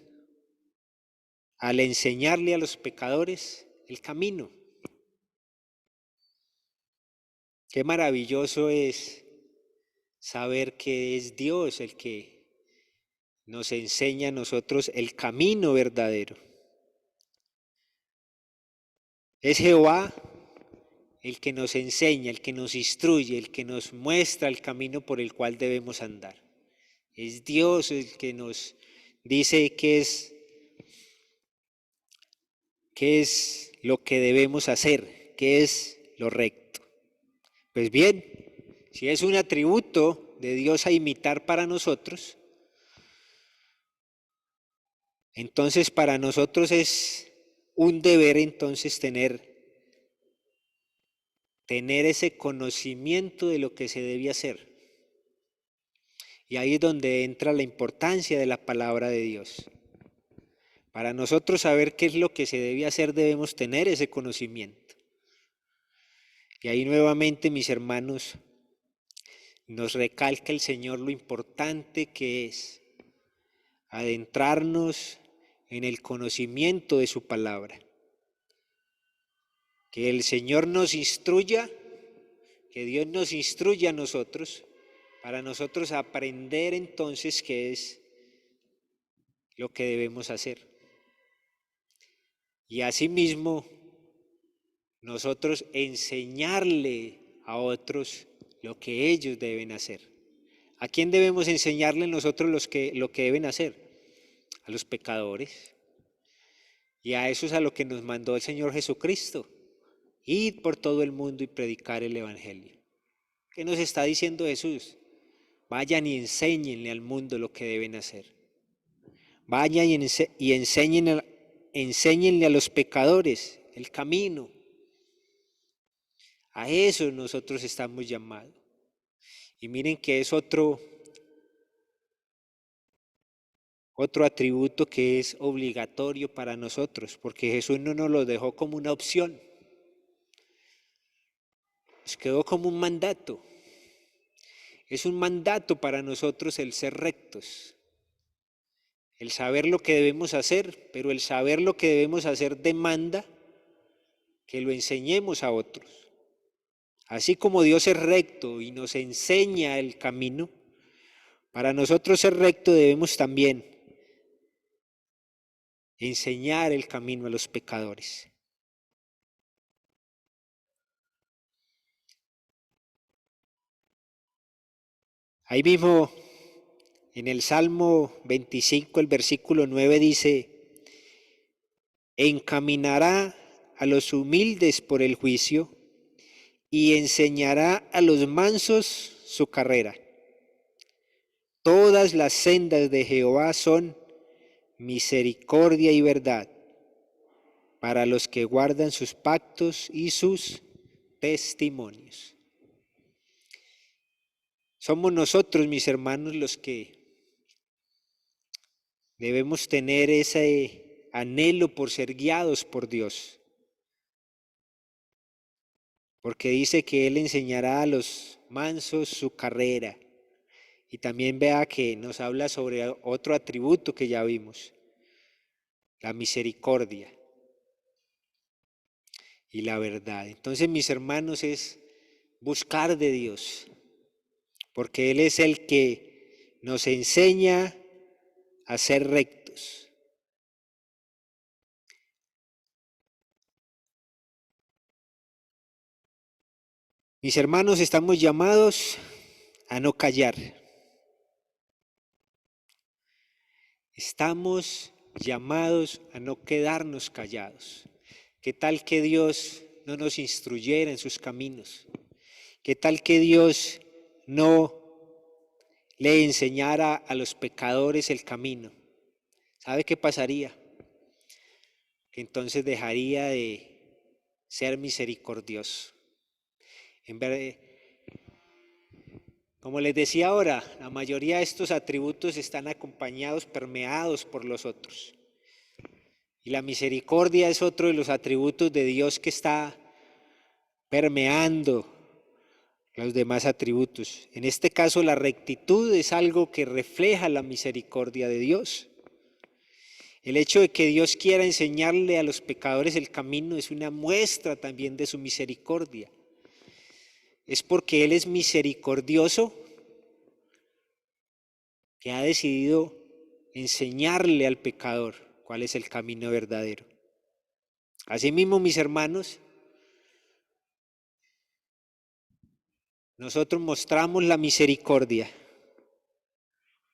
al enseñarle a los pecadores el camino. Qué maravilloso es saber que es Dios el que nos enseña a nosotros el camino verdadero. Es Jehová el que nos enseña, el que nos instruye, el que nos muestra el camino por el cual debemos andar. Es Dios el que nos dice qué es lo que debemos hacer, qué es lo recto. Pues bien, si es un atributo de Dios a imitar para nosotros, entonces para nosotros es un deber entonces tener ese conocimiento de lo que se debe hacer. Y ahí es donde entra la importancia de la palabra de Dios. Para nosotros saber qué es lo que se debe hacer, debemos tener ese conocimiento. Y ahí nuevamente, mis hermanos, nos recalca el Señor lo importante que es adentrarnos en el conocimiento de su palabra. Que el Señor nos instruya, que Dios nos instruya a nosotros, para nosotros aprender entonces qué es lo que debemos hacer. Y asimismo, nosotros enseñarle a otros lo que ellos deben hacer. ¿A quién debemos enseñarle nosotros lo que deben hacer? A los pecadores. Y a eso es a lo que nos mandó el Señor Jesucristo. Ir por todo el mundo y predicar el Evangelio. ¿Qué nos está diciendo Jesús? Vayan y enséñenle al mundo lo que deben hacer. Vayan y enséñenle a los pecadores el camino. A eso nosotros estamos llamados. Y miren que es otro atributo que es obligatorio para nosotros, porque Jesús no nos lo dejó como una opción. Nos quedó como un mandato. Es un mandato para nosotros el ser rectos. El saber lo que debemos hacer, pero el saber lo que debemos hacer demanda que lo enseñemos a otros. Así como Dios es recto y nos enseña el camino, para nosotros ser recto debemos también enseñar el camino a los pecadores. Ahí mismo, en el Salmo 25, el versículo 9 dice: encaminará a los humildes por el juicio y enseñará a los mansos su carrera. Todas las sendas de Jehová son misericordia y verdad para los que guardan sus pactos y sus testimonios. Somos nosotros, mis hermanos, los que debemos tener ese anhelo por ser guiados por Dios. Porque dice que Él enseñará a los mansos su carrera. Y también vea que nos habla sobre otro atributo que ya vimos, la misericordia y la verdad. Entonces, mis hermanos, es buscar de Dios, porque Él es el que nos enseña a ser rectos. Mis hermanos, estamos llamados a no callar. Estamos llamados a no quedarnos callados. ¿Qué tal que Dios no nos instruyera en sus caminos? ¿Qué tal que Dios no le enseñara a los pecadores el camino? ¿Sabe qué pasaría? Que entonces dejaría de ser misericordioso. En vez como les decía ahora, la mayoría de estos atributos están acompañados, permeados por los otros. Y la misericordia es otro de los atributos de Dios que está permeando los demás atributos. En este caso, la rectitud es algo que refleja la misericordia de Dios. El hecho de que Dios quiera enseñarle a los pecadores el camino es una muestra también de su misericordia. Es porque Él es misericordioso que ha decidido enseñarle al pecador cuál es el camino verdadero. Asimismo, mis hermanos, nosotros mostramos la misericordia.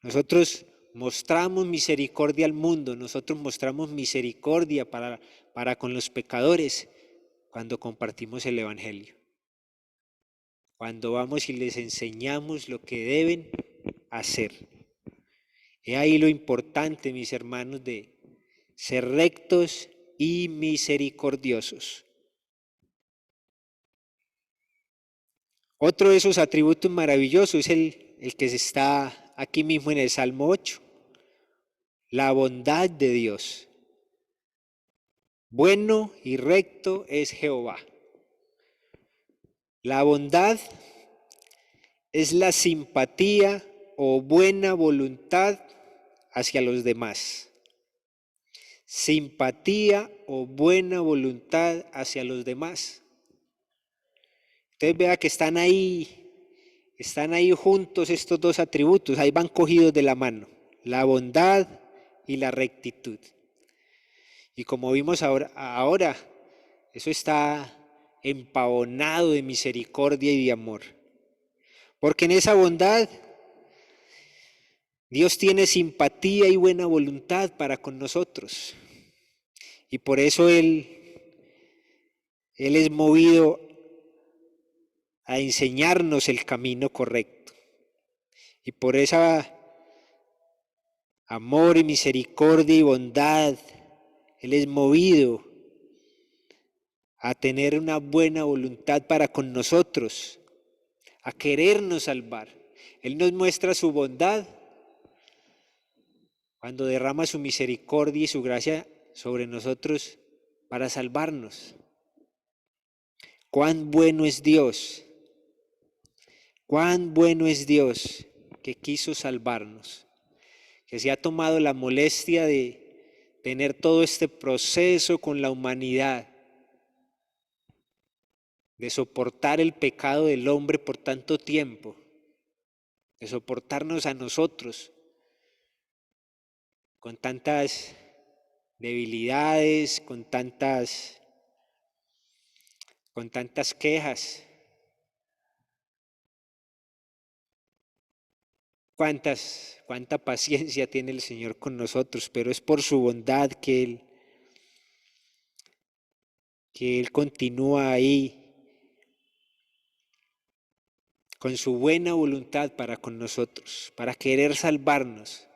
Nosotros mostramos misericordia al mundo, nosotros mostramos misericordia para con los pecadores cuando compartimos el Evangelio. Cuando vamos y les enseñamos lo que deben hacer. He ahí lo importante, mis hermanos, de ser rectos y misericordiosos. Otro de esos atributos maravillosos es el que está aquí mismo en el Salmo 8, la bondad de Dios. Bueno y recto es Jehová. La bondad es la simpatía o buena voluntad hacia los demás. Simpatía o buena voluntad hacia los demás. Entonces vea que están ahí juntos estos dos atributos, ahí van cogidos de la mano, la bondad y la rectitud. Y como vimos ahora eso está empavonado de misericordia y de amor. Porque en esa bondad Dios tiene simpatía y buena voluntad para con nosotros. Y por eso Él es movido a enseñarnos el camino correcto. Y por esa amor y misericordia y bondad, Él es movido a tener una buena voluntad para con nosotros, a querernos salvar. Él nos muestra su bondad cuando derrama su misericordia y su gracia sobre nosotros para salvarnos. Cuán bueno es Dios, cuán bueno es Dios que quiso salvarnos, que se ha tomado la molestia de tener todo este proceso con la humanidad, de soportar el pecado del hombre por tanto tiempo, de soportarnos a nosotros con tantas debilidades, con tantas quejas. Cuánta paciencia tiene el Señor con nosotros, pero es por su bondad que Él continúa ahí con su buena voluntad para con nosotros, para querer salvarnos,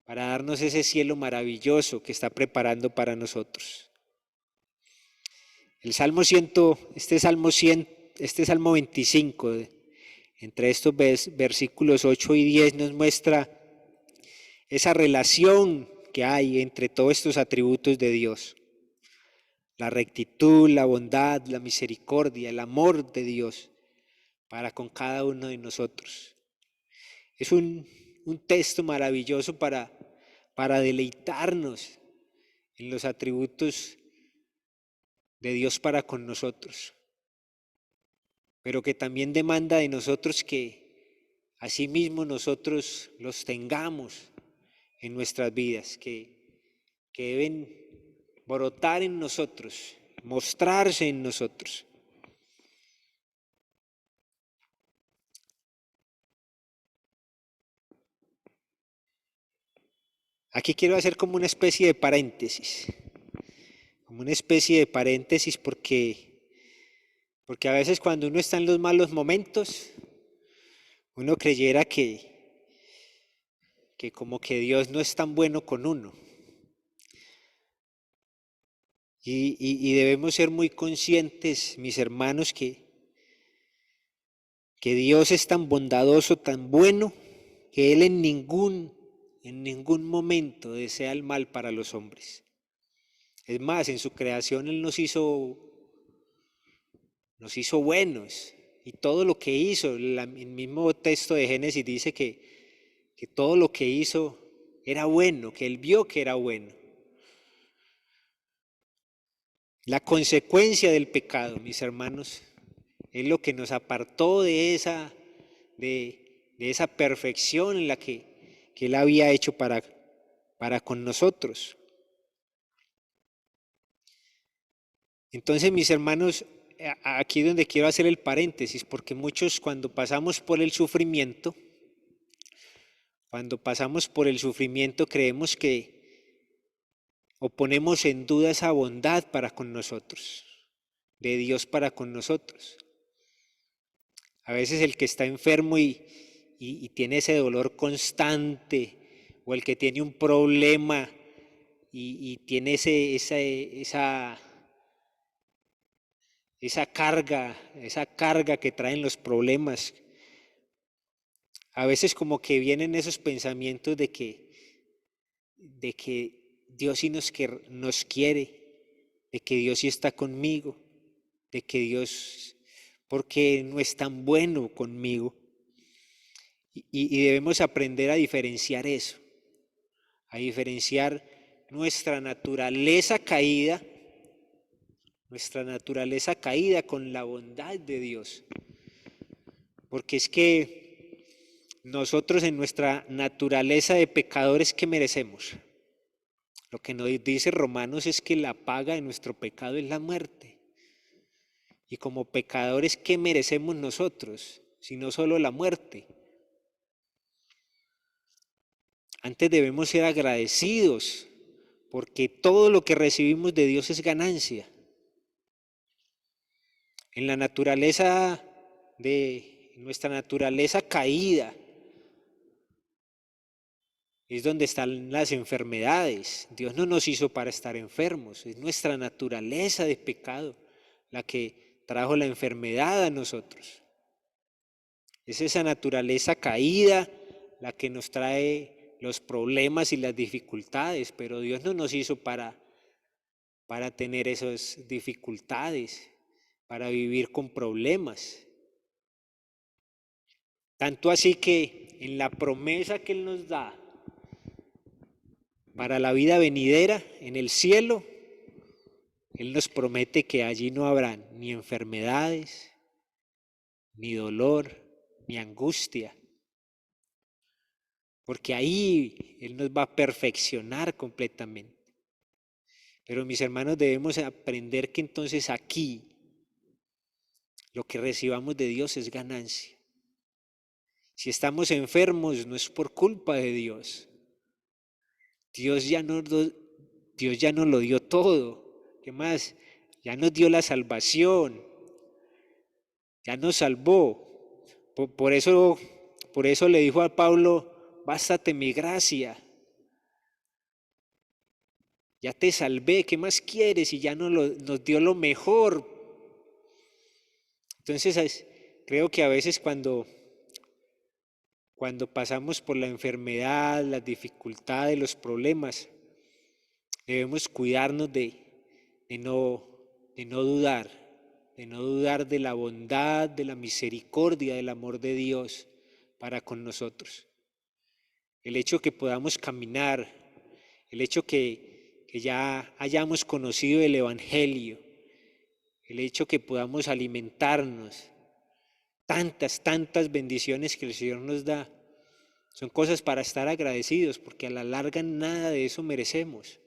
para darnos ese cielo maravilloso que está preparando para nosotros. El Salmo 100, este Salmo 25, entre estos versículos 8 y 10 nos muestra esa relación que hay entre todos estos atributos de Dios. La rectitud, la bondad, la misericordia, el amor de Dios para con cada uno de nosotros. Es un texto maravilloso para deleitarnos en los atributos de Dios para con nosotros, pero que también demanda de nosotros que asimismo nosotros los tengamos en nuestras vidas, que deben brotar en nosotros, mostrarse en nosotros. Aquí quiero hacer como una especie de paréntesis, porque a veces cuando uno está en los malos momentos, uno creyera que como que Dios no es tan bueno con uno. Y debemos ser muy conscientes, mis hermanos, que Dios es tan bondadoso, tan bueno, que Él en ningún momento desea el mal para los hombres. Es más, en su creación Él nos hizo buenos, y todo lo que hizo, el mismo texto de Génesis dice que todo lo que hizo era bueno, que Él vio que era bueno. La consecuencia del pecado, mis hermanos, es lo que nos apartó de esa perfección en la que Él había hecho para con nosotros. Entonces, mis hermanos, aquí es donde quiero hacer el paréntesis, porque muchos cuando pasamos por el sufrimiento creemos que o ponemos en duda esa bondad para con nosotros, de Dios para con nosotros. A veces el que está enfermo y tiene ese dolor constante, o el que tiene un problema y tiene esa carga que traen los problemas, a veces como que vienen esos pensamientos de que Dios sí nos quiere, de que Dios sí está conmigo, de que Dios, porque no es tan bueno conmigo. Y debemos aprender a diferenciar eso, a diferenciar nuestra naturaleza caída con la bondad de Dios. Porque es que nosotros en nuestra naturaleza de pecadores, ¿qué merecemos? Lo que nos dice Romanos es que la paga de nuestro pecado es la muerte. Y como pecadores, ¿qué merecemos nosotros? Si no solo la muerte. Antes debemos ser agradecidos, porque todo lo que recibimos de Dios es ganancia. En la naturaleza nuestra naturaleza caída es donde están las enfermedades. Dios no nos hizo para estar enfermos, es nuestra naturaleza de pecado la que trajo la enfermedad a nosotros. Es esa naturaleza caída la que nos trae los problemas y las dificultades, pero Dios no nos hizo para tener esas dificultades, para vivir con problemas. Tanto así que en la promesa que Él nos da para la vida venidera, en el cielo, Él nos promete que allí no habrán ni enfermedades, ni dolor, ni angustia, porque ahí Él nos va a perfeccionar completamente. Pero mis hermanos, debemos aprender que entonces aquí lo que recibamos de Dios es ganancia. Si estamos enfermos, no es por culpa de Dios. Dios ya nos lo dio todo. ¿Qué más? Ya nos dio la salvación. Ya nos salvó. Por eso le dijo a Pablo, bástate mi gracia. Ya te salvé, ¿qué más quieres? Y ya nos dio lo mejor. Entonces, creo que a veces cuando pasamos por la enfermedad, las dificultades, los problemas, debemos cuidarnos de no dudar de la bondad, de la misericordia, del amor de Dios para con nosotros. El hecho que podamos caminar, el hecho que ya hayamos conocido el Evangelio, el hecho que podamos alimentarnos, tantas bendiciones que el Señor nos da, son cosas para estar agradecidos, porque a la larga nada de eso merecemos.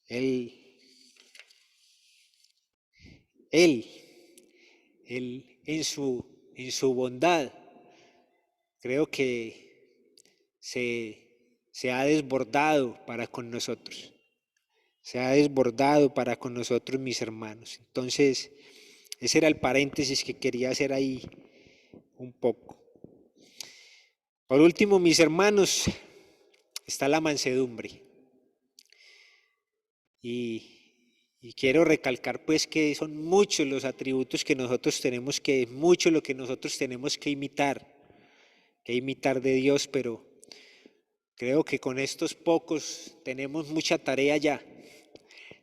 Él en su bondad, creo que se ha desbordado para con nosotros. Se ha desbordado para con nosotros, mis hermanos. Entonces, ese era el paréntesis que quería hacer ahí un poco. Por último, mis hermanos, está la mansedumbre. Y quiero recalcar pues que son muchos los atributos que nosotros tenemos mucho lo que nosotros tenemos que imitar de Dios, pero creo que con estos pocos tenemos mucha tarea ya.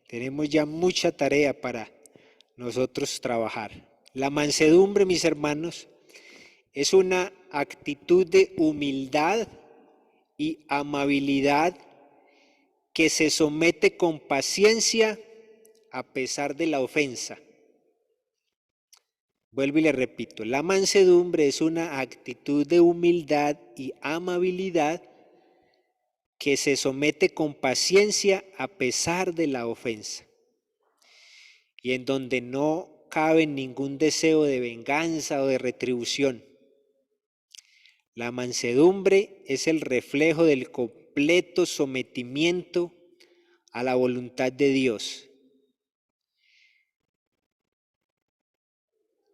Tenemos ya mucha tarea para nosotros trabajar. La mansedumbre, mis hermanos, es una actitud de humildad y amabilidad que se somete con paciencia a pesar de la ofensa. Vuelvo y le repito, la mansedumbre es una actitud de humildad y amabilidad que se somete con paciencia a pesar de la ofensa, y en donde no cabe ningún deseo de venganza o de retribución. La mansedumbre es el reflejo del completo sometimiento a la voluntad de Dios.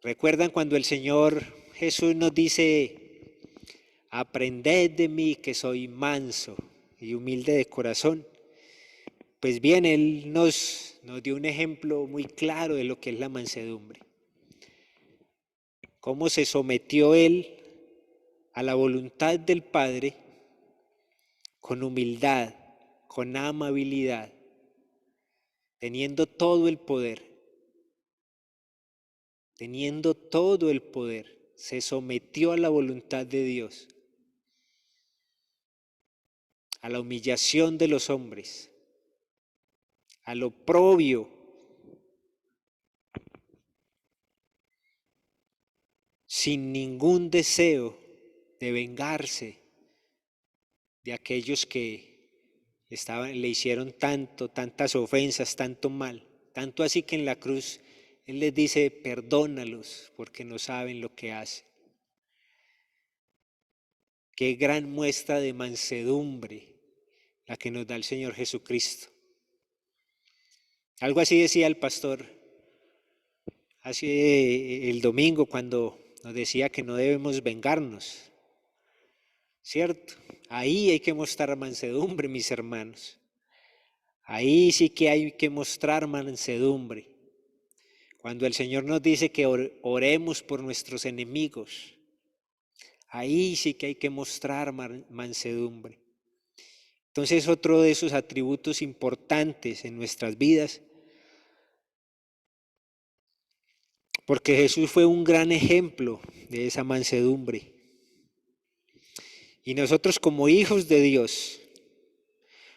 ¿Recuerdan cuando el Señor Jesús nos dice, aprended de mí que soy manso y humilde de corazón? Pues bien, Él nos dio un ejemplo muy claro de lo que es la mansedumbre. Cómo se sometió Él a la voluntad del Padre con humildad, con amabilidad, teniendo todo el poder. Teniendo todo el poder, se sometió a la voluntad de Dios, a la humillación de los hombres, al oprobio, sin ningún deseo de vengarse de aquellos que le hicieron tantas ofensas, tanto mal, tanto así que en la cruz Él les dice, perdónalos porque no saben lo que hacen. Qué gran muestra de mansedumbre la que nos da el Señor Jesucristo. Algo así decía el pastor hace el domingo cuando nos decía que no debemos vengarnos, ¿cierto? Ahí hay que mostrar mansedumbre, mis hermanos. Ahí sí que hay que mostrar mansedumbre. Cuando el Señor nos dice que oremos por nuestros enemigos, ahí sí que hay que mostrar mansedumbre. Entonces, otro de esos atributos importantes en nuestras vidas, porque Jesús fue un gran ejemplo de esa mansedumbre. Y nosotros como hijos de Dios,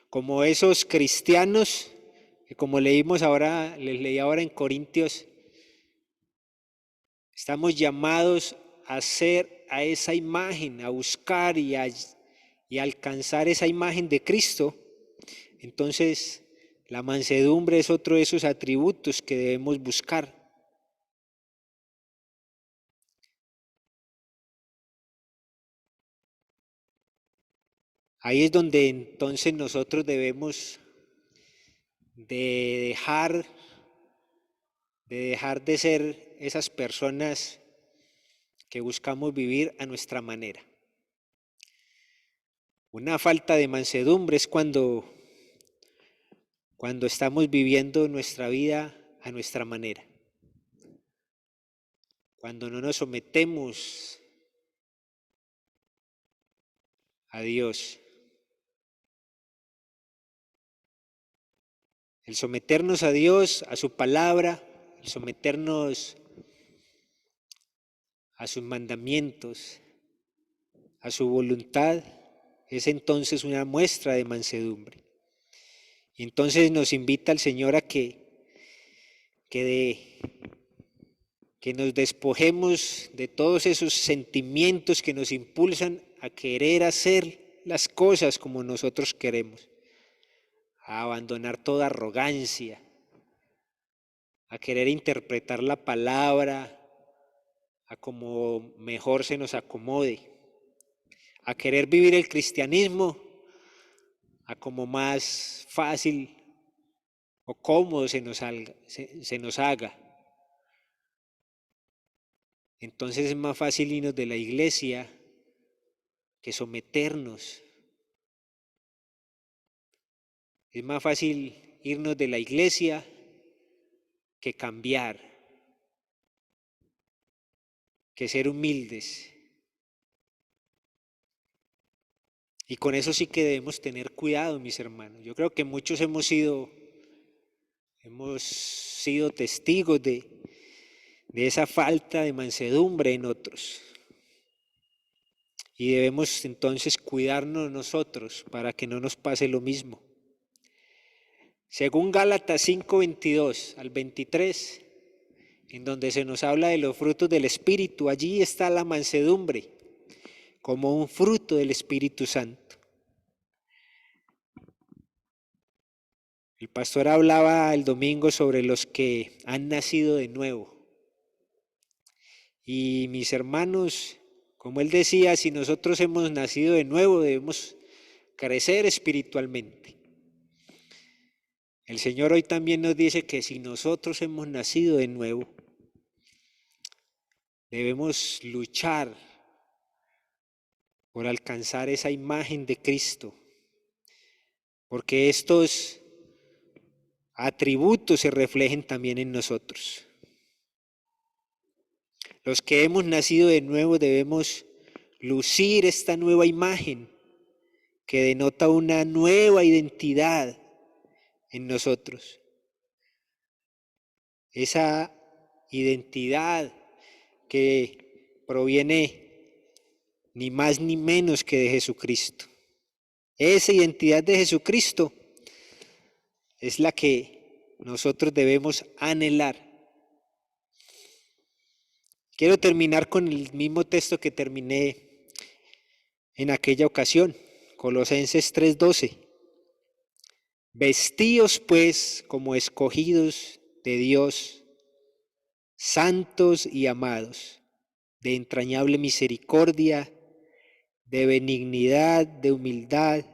como esos cristianos, que como les leí ahora en Corintios, estamos llamados a ser a esa imagen, a buscar y a alcanzar esa imagen de Cristo, entonces la mansedumbre es otro de esos atributos que debemos buscar. Ahí es donde entonces nosotros debemos de dejar de ser esas personas que buscamos vivir a nuestra manera. Una falta de mansedumbre es cuando estamos viviendo nuestra vida a nuestra manera, cuando no nos sometemos a Dios. El someternos a Dios, a su palabra, el someternos a sus mandamientos, a su voluntad, es entonces una muestra de mansedumbre. Y entonces nos invita el Señor a que nos despojemos de todos esos sentimientos que nos impulsan a querer hacer las cosas como nosotros queremos, a abandonar toda arrogancia, a querer interpretar la palabra a como mejor se nos acomode, a querer vivir el cristianismo a como más fácil o cómodo se nos haga. Entonces es más fácil irnos de la iglesia que someternos. Es más fácil irnos de la iglesia que cambiar, que ser humildes. Y con eso sí que debemos tener cuidado, mis hermanos. Yo creo que muchos hemos sido testigos de esa falta de mansedumbre en otros. Y debemos entonces cuidarnos nosotros para que no nos pase lo mismo. Según Gálatas 5:22 al 23, en donde se nos habla de los frutos del Espíritu, allí está la mansedumbre como un fruto del Espíritu Santo. El pastor hablaba el domingo sobre los que han nacido de nuevo. Y mis hermanos, como él decía, si nosotros hemos nacido de nuevo, debemos crecer espiritualmente. El Señor hoy también nos dice que si nosotros hemos nacido de nuevo, debemos luchar por alcanzar esa imagen de Cristo, porque estos atributos se reflejen también en nosotros. Los que hemos nacido de nuevo debemos lucir esta nueva imagen que denota una nueva identidad en nosotros. Esa identidad que proviene ni más ni menos que de Jesucristo. Esa identidad de Jesucristo es la que nosotros debemos anhelar. Quiero terminar con el mismo texto que terminé en aquella ocasión, Colosenses 3:12. Vestíos pues como escogidos de Dios, santos y amados, de entrañable misericordia, de benignidad, de humildad,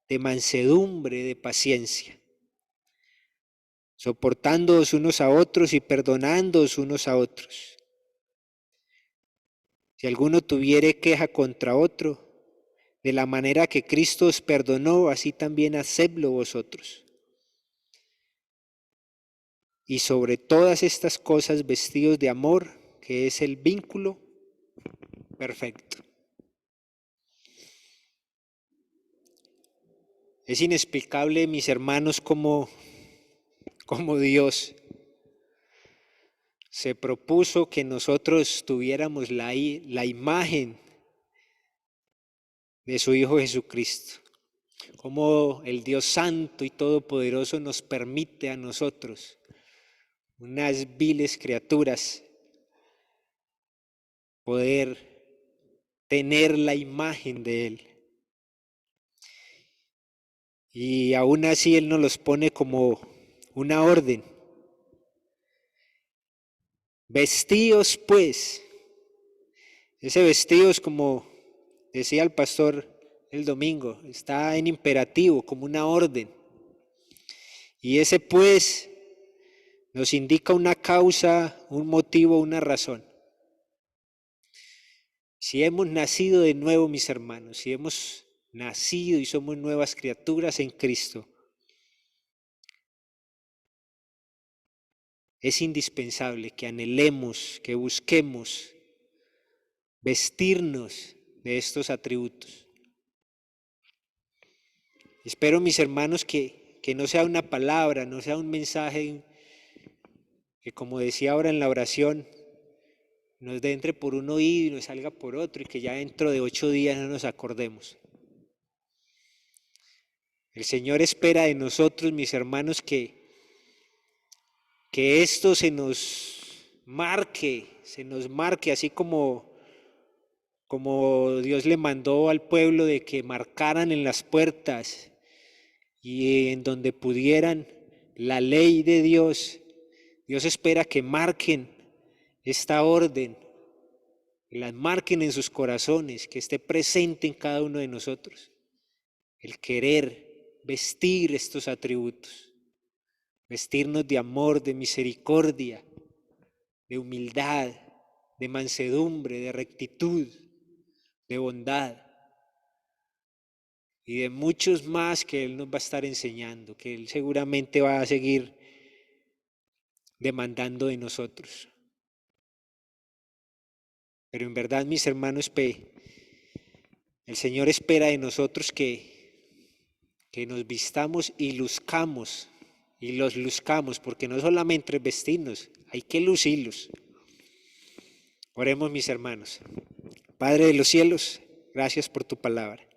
de mansedumbre, de paciencia, soportándoos unos a otros y perdonándoos unos a otros. Si alguno tuviere queja contra otro, de la manera que Cristo os perdonó, así también hacedlo vosotros. Y sobre todas estas cosas vestidos de amor, que es el vínculo perfecto. Es inexplicable, mis hermanos, cómo Dios se propuso que nosotros tuviéramos la imagen de su Hijo Jesucristo. Cómo el Dios Santo y Todopoderoso nos permite a nosotros, unas viles criaturas, poder tener la imagen de Él. Y aún así Él nos los pone como una orden. Vestíos pues. Ese vestíos, como decía el pastor el domingo, está en imperativo, como una orden. Y ese pues nos indica una causa, un motivo, una razón. Si hemos nacido de nuevo, mis hermanos, si hemos nacido y somos nuevas criaturas en Cristo, es indispensable que anhelemos, que busquemos vestirnos de estos atributos. Espero, mis hermanos, que no sea una palabra, no sea un mensaje que, como decía ahora en la oración, nos entre por un oído y nos salga por otro y que ya dentro de 8 días no nos acordemos. El Señor espera de nosotros, mis hermanos, que esto se nos marque así como Dios le mandó al pueblo de que marcaran en las puertas y en donde pudieran la ley de Dios. Dios espera que marquen esta orden, que las marquen en sus corazones, que esté presente en cada uno de nosotros. El querer vestir estos atributos, vestirnos de amor, de misericordia, de humildad, de mansedumbre, de rectitud, de bondad y de muchos más que Él nos va a estar enseñando, que Él seguramente va a seguir demandando de nosotros. Pero en verdad, mis hermanos, el Señor espera de nosotros que nos vistamos y luzcamos, y los luzcamos, porque no solamente es vestirnos, hay que lucirlos. Oremos, mis hermanos. Padre de los cielos, gracias por tu palabra.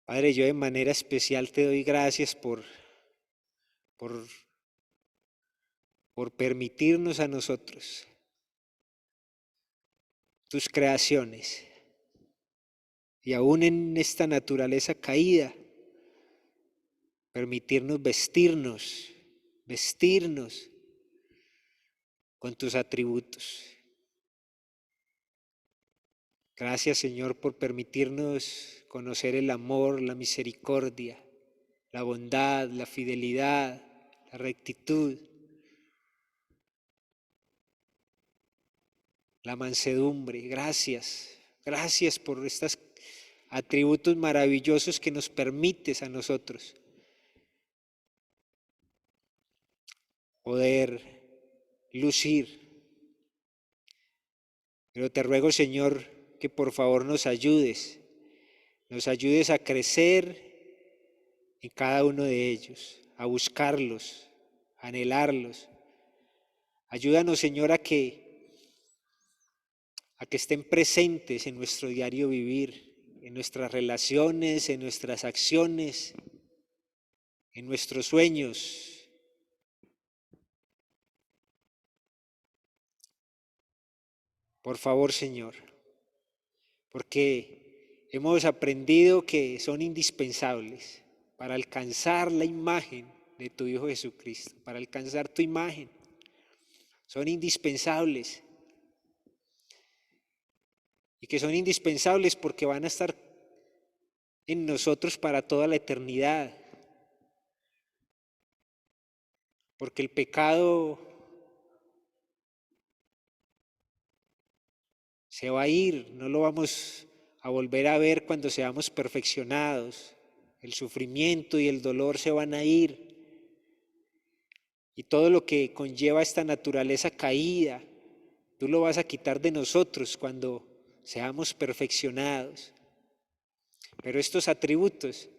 Padre, yo de manera especial te doy gracias por permitirnos a nosotros, tus creaciones, y aún en esta naturaleza caída, permitirnos vestirnos con tus atributos. Gracias, Señor, por permitirnos conocer el amor, la misericordia, la bondad, la fidelidad, la rectitud, la mansedumbre. Gracias por estos atributos maravillosos que nos permites a nosotros poder lucir. Pero te ruego, Señor, que por favor nos ayudes a crecer en cada uno de ellos, a buscarlos, a anhelarlos. Ayúdanos, Señor, a que estén presentes en nuestro diario vivir, en nuestras relaciones, en nuestras acciones, en nuestros sueños. Por favor, Señor, porque hemos aprendido que son indispensables para alcanzar la imagen de tu Hijo Jesucristo, para alcanzar tu imagen. Son indispensables. Y que son indispensables porque van a estar en nosotros para toda la eternidad. Porque el pecado se va a ir, no lo vamos a volver a ver cuando seamos perfeccionados. El sufrimiento y el dolor se van a ir. Y todo lo que conlleva esta naturaleza caída, tú lo vas a quitar de nosotros cuando seamos perfeccionados. Pero estos atributos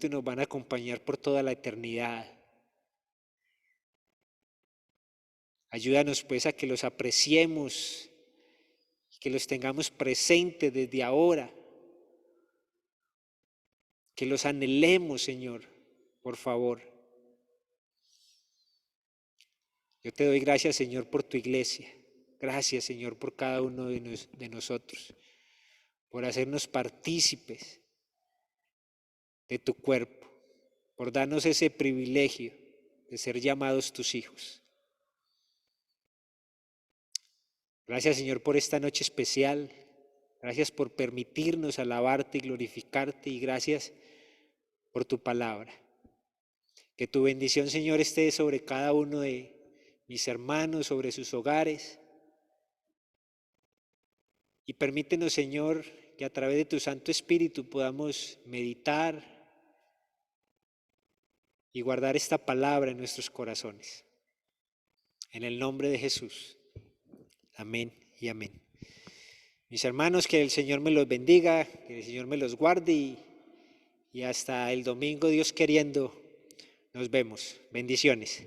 nos van a acompañar por toda la eternidad. Ayúdanos pues a que los apreciemos, que los tengamos presentes desde ahora, que los anhelemos, Señor, por favor. Yo te doy gracias, Señor, por tu iglesia. Gracias, Señor, por cada uno de nosotros, por hacernos partícipes de tu cuerpo, por darnos ese privilegio de ser llamados tus hijos. Gracias, Señor, por esta noche especial. Gracias por permitirnos alabarte y glorificarte, y gracias por tu palabra. Que tu bendición, Señor, esté sobre cada uno de mis hermanos, sobre sus hogares. Y permítenos, Señor, que a través de tu Santo Espíritu podamos meditar y guardar esta palabra en nuestros corazones. En el nombre de Jesús. Amén y amén. Mis hermanos, que el Señor me los bendiga, que el Señor me los guarde y hasta el domingo, Dios queriendo, nos vemos. Bendiciones.